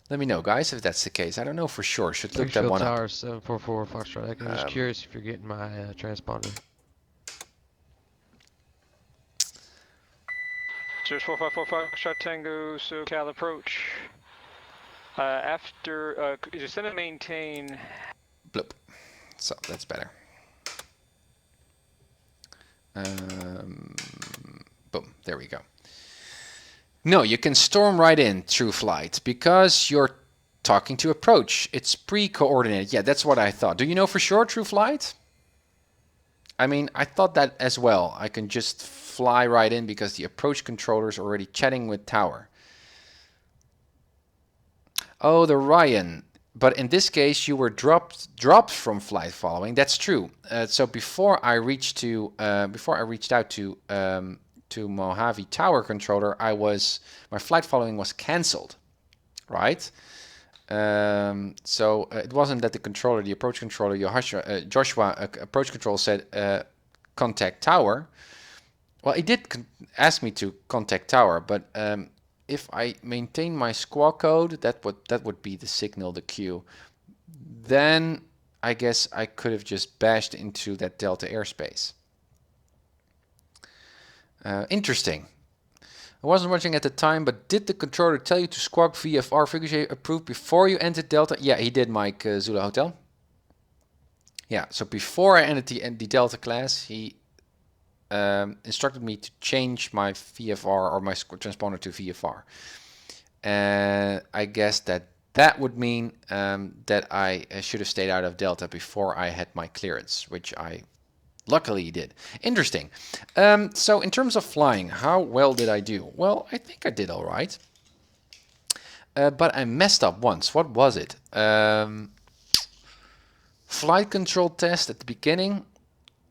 Speaker 1: Let me know, guys, if that's the case. I don't know for sure. Should look that one up.
Speaker 9: Tower 744 Foxtrot. I'm just curious if you're getting my transponder.
Speaker 6: 0454 Foxtrot Tango, SoCal approach. After, you send and maintain.
Speaker 1: Bloop. So that's better. Boom. There we go. No, you can storm right in through flight because you're talking to approach. It's pre-coordinated. Yeah, that's what I thought. Do you know for sure through flight? I mean, I thought that as well. I can just fly right in because the approach controller is already chatting with tower. Oh, the Ryan. But in this case, you were dropped from flight following. That's true. So before I reached out to Mojave tower controller, my flight following was cancelled, right? So it wasn't that the approach controller, Joshua approach control said contact tower. Well, it did ask me to contact tower, but if I maintain my squawk code, that would be the signal, the cue. Then I guess I could have just bashed into that Delta airspace. Interesting. I wasn't watching at the time, but did the controller tell you to squawk VFR frequency approved before you entered Delta? Yeah, he did, Mike Zulu Hotel. Yeah, so before I entered the Delta class, he instructed me to change my VFR or my transponder to VFR. And I guess that would mean that I should have stayed out of Delta before I had my clearance, which I luckily did. Interesting. So in terms of flying, how well did I do? Well, I think I did all right. But I messed up once. What was it? Flight control test at the beginning.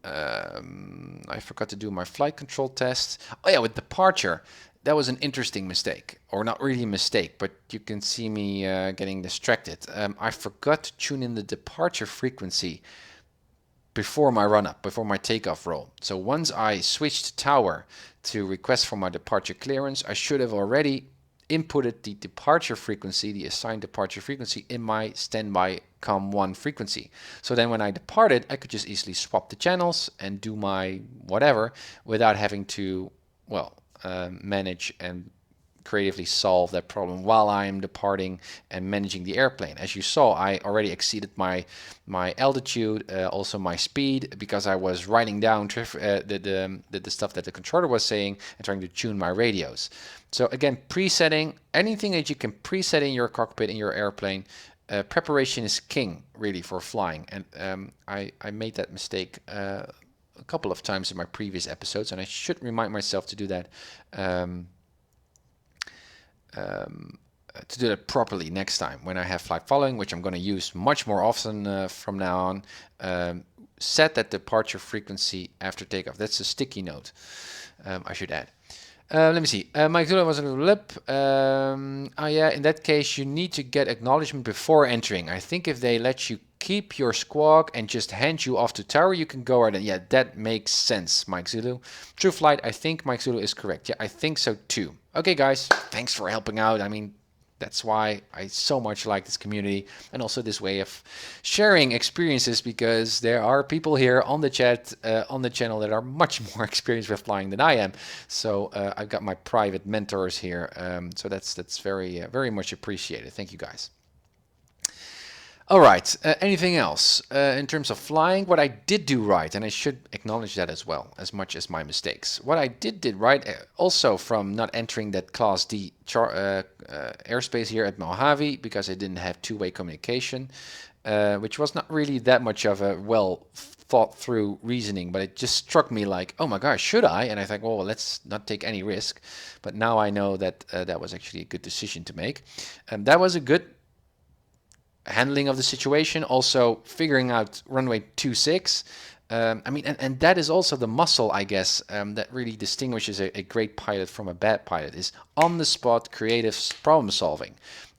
Speaker 1: I forgot to do my flight control test. Oh yeah, with departure. That was an interesting mistake. Or not really a mistake, but you can see me getting distracted. I forgot to tune in the departure frequency before my run-up, before my takeoff roll. So once I switched to tower to request for my departure clearance, I should have already inputted the departure frequency, the assigned departure frequency, in my standby COM1 frequency. So then when I departed, I could just easily swap the channels and do my whatever without having to, well, manage and creatively solve that problem while I'm departing and managing the airplane. As you saw, I already exceeded my altitude, also my speed, because I was writing down the stuff that the controller was saying and trying to tune my radios. So again, presetting, anything that you can preset in your cockpit, in your airplane, preparation is king, really, for flying. And I made that mistake a couple of times in my previous episodes, and I should remind myself to do that properly next time when I have flight following, which I'm going to use much more often from now on. Set that departure frequency after takeoff. That's a sticky note I should add. Let me see. Mike Zula was a lip. Oh yeah, in that case, you need to get acknowledgement before entering. I think if they let you keep your squawk and just hand you off to tower, you can go right in. Yeah, that makes sense, Mike Zulu. True flight, I think Mike Zulu is correct. Yeah, I think so too. Okay, guys, thanks for helping out. I mean, that's why I so much like this community and also this way of sharing experiences, because there are people here on the chat, on the channel that are much more experienced with flying than I am. So I've got my private mentors here. So that's very, very much appreciated. Thank you, guys. All right, anything else in terms of flying? What I did do right, and I should acknowledge that as well, as much as my mistakes. What I did right, also from not entering that Class D airspace here at Mojave, because I didn't have two-way communication, which was not really that much of a well thought through reasoning, but it just struck me like, oh my gosh, should I? And I thought, well, let's not take any risk. But now I know that that was actually a good decision to make. And that was a good handling of the situation, also figuring out runway 26. I mean, and that is also the muscle, I guess, that really distinguishes a great pilot from a bad pilot, is on-the-spot creative problem solving,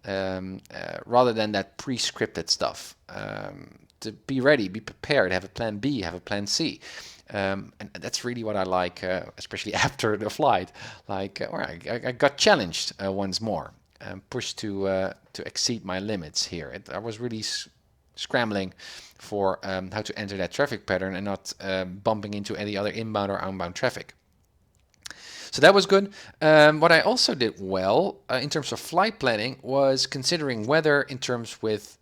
Speaker 1: rather than that pre-scripted stuff. To be ready, be prepared, have a plan B, have a plan C. And that's really what I like, especially after the flight. Like, I got challenged once more, pushed to exceed my limits here. I was really scrambling for how to enter that traffic pattern and not bumping into any other inbound or outbound traffic. So that was good. What I also did well in terms of flight planning was considering weather in terms with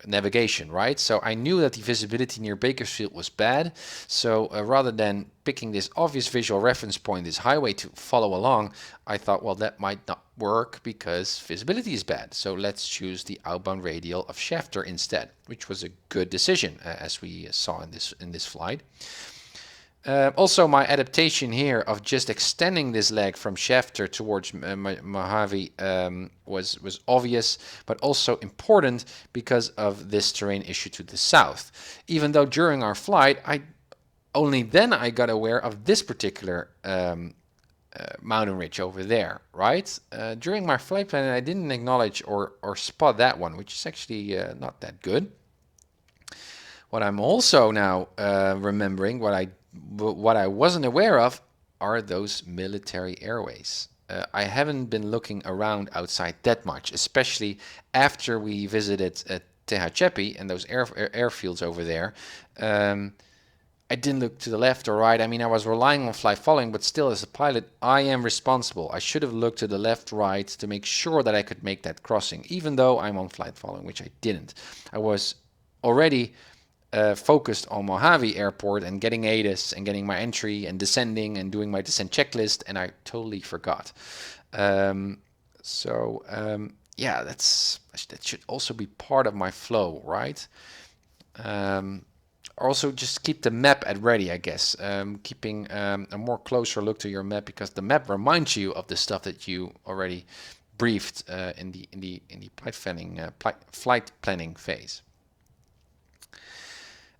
Speaker 1: navigation, right? So I knew that the visibility near Bakersfield was bad. So rather than picking this obvious visual reference point, this highway to follow along, I thought, well, that might not work because visibility is bad. So let's choose the outbound radial of Shafter instead, which was a good decision, as we saw in this flight. Also, my adaptation here of just extending this leg from Shafter towards Mojave was obvious, but also important because of this terrain issue to the south. Even though during our flight, only then I got aware of this particular mountain ridge over there, right? During my flight plan, I didn't acknowledge or spot that one, which is actually not that good. What I'm also now remembering, what I wasn't aware of, are those military airways. I haven't been looking around outside that much, especially after we visited Tehachapi and those airfields over there. I didn't look to the left or right. I mean, I was relying on flight following, but still, as a pilot, I am responsible. I should have looked to the left, right to make sure that I could make that crossing, even though I'm on flight following, which I didn't. I was already focused on Mojave Airport and getting ATIS and getting my entry and descending and doing my descent checklist, and I totally forgot. Yeah, that should also be part of my flow, right? Also, just keep the map at ready, I guess. Keeping a more closer look to your map, because the map reminds you of the stuff that you already briefed in the flight planning phase.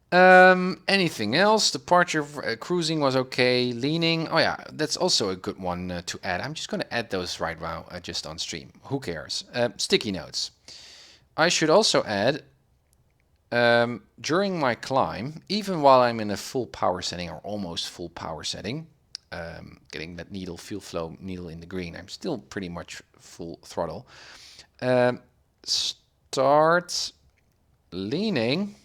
Speaker 1: Anything else? Departure cruising was okay. Leaning, oh yeah, that's also a good one to add. I'm just going to add those right now, just on stream. Who cares? Sticky notes. I should also add, during my climb, even while I'm in a full power setting or almost full power setting, getting that fuel flow needle in the green, I'm still pretty much full throttle. Start leaning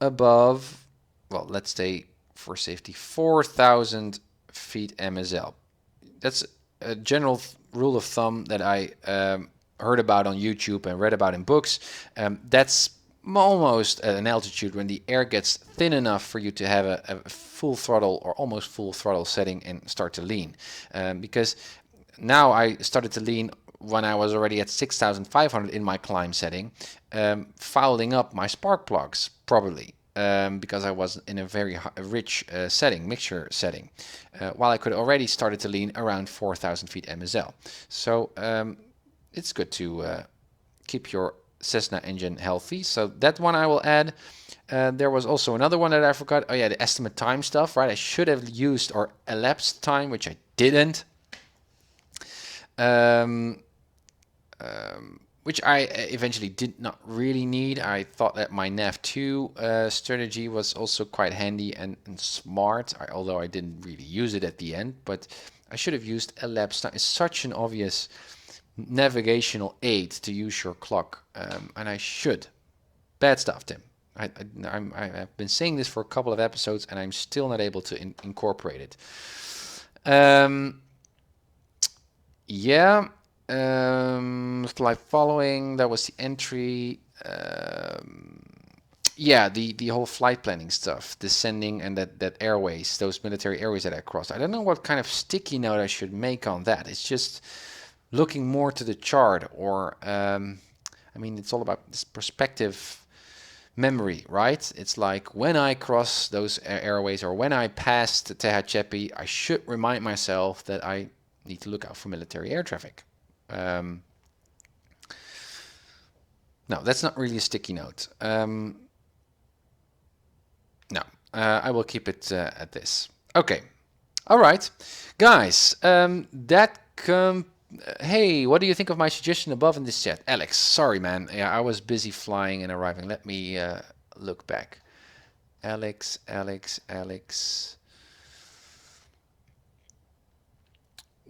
Speaker 1: above, well, let's say for safety, 4,000 feet MSL. That's a general rule of thumb that I heard about on YouTube and read about in books. That's almost at an altitude when the air gets thin enough for you to have a full throttle or almost full throttle setting and start to lean. Because now I started to lean when I was already at 6,500 in my climb setting, fouling up my spark plugs probably, because I was in a very rich mixture setting, while I could already started to lean around 4,000 feet MSL. So it's good to keep your Cessna engine healthy. So that one I will add. There was also another one that I forgot. Oh yeah, the estimate time stuff, right? I should have used or elapsed time, which I didn't. Which I eventually did not really need. I thought that my nav2 strategy was also quite handy and smart, although I didn't really use it at the end. But I should have used elapsed time. It's such an obvious navigational aid to use your clock, and I should. Bad stuff, Tim. I've been saying this for a couple of episodes, and I'm still not able to incorporate it. Yeah. Flight following, that was the entry. Yeah, the whole flight planning stuff, descending and that airways, those military airways that I crossed. I don't know what kind of sticky note I should make on that. It's just looking more to the chart, or I mean, it's all about this perspective memory, right? It's like when I cross those airways or when I pass the Tehachapi, I should remind myself that I need to look out for military air traffic. No, that's not really a sticky note. No, I will keep it at this. Okay. All right, guys. Hey, what do you think of my suggestion above in this chat? Alex, sorry, man. Yeah, I was busy flying and arriving. Let me look back. Alex.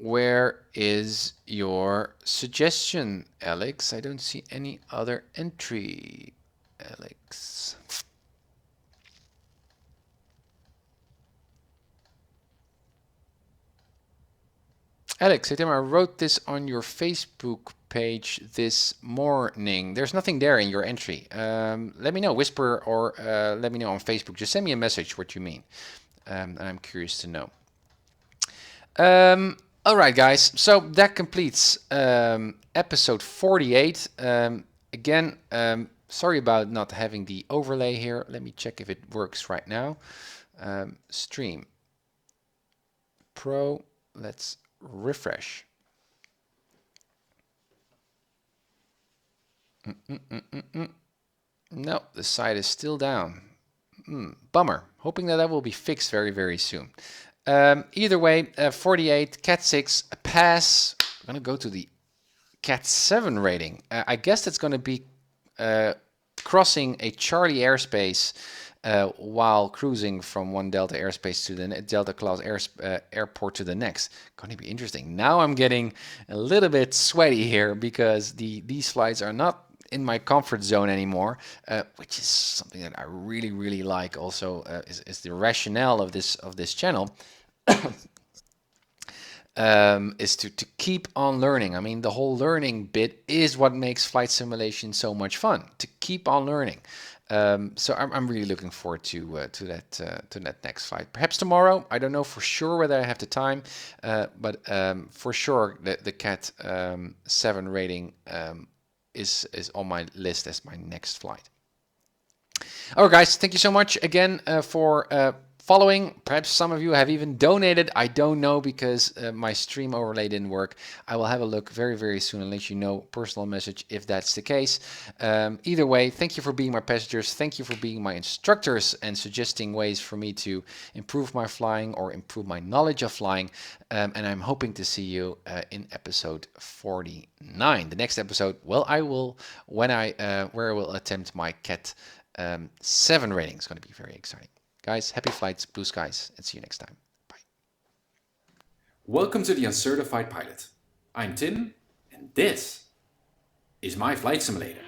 Speaker 1: Where is your suggestion, Alex? I don't see any other entry, Alex. Alex, I wrote this on your Facebook page this morning. There's nothing there in your entry. Let me know, whisper, or let me know on Facebook. Just send me a message what you mean. And I'm curious to know. All right, guys. So that completes episode 48. Again, sorry about not having the overlay here. Let me check if it works right now. Stream Pro. Let's refresh. No, the site is still down. Bummer. Hoping that will be fixed very, very soon. Either way, 48, CAT-6, a pass. I'm going to go to the CAT-7 rating. I guess that's going to be crossing a Charlie airspace while cruising from one Delta airspace to the Delta class airport to the next. Going to be interesting. Now I'm getting a little bit sweaty here because these flights are not in my comfort zone anymore, which is something that I really, really like. Also, is the rationale of this channel. Is to keep on learning. I mean, the whole learning bit is what makes flight simulation so much fun. To keep on learning. So I'm really looking forward to that next flight. Perhaps tomorrow. I don't know for sure whether I have the time, but for sure the CAT 7 rating is on my list as my next flight. All right, guys. Thank you so much again for following. Perhaps some of you have even donated. I don't know because my stream overlay didn't work. I will have a look very, very soon and let you know personal message if that's the case. Either way, thank you for being my passengers. Thank you for being my instructors and suggesting ways for me to improve my flying or improve my knowledge of flying. And I'm hoping to see you in episode 49. The next episode, well, where I will attempt my CAT 7 rating. It's going to be very exciting. Guys, happy flights, blue skies, and see you next time. Bye.
Speaker 11: Welcome to the Uncertified Pilot. I'm Tim, and this is my flight simulator.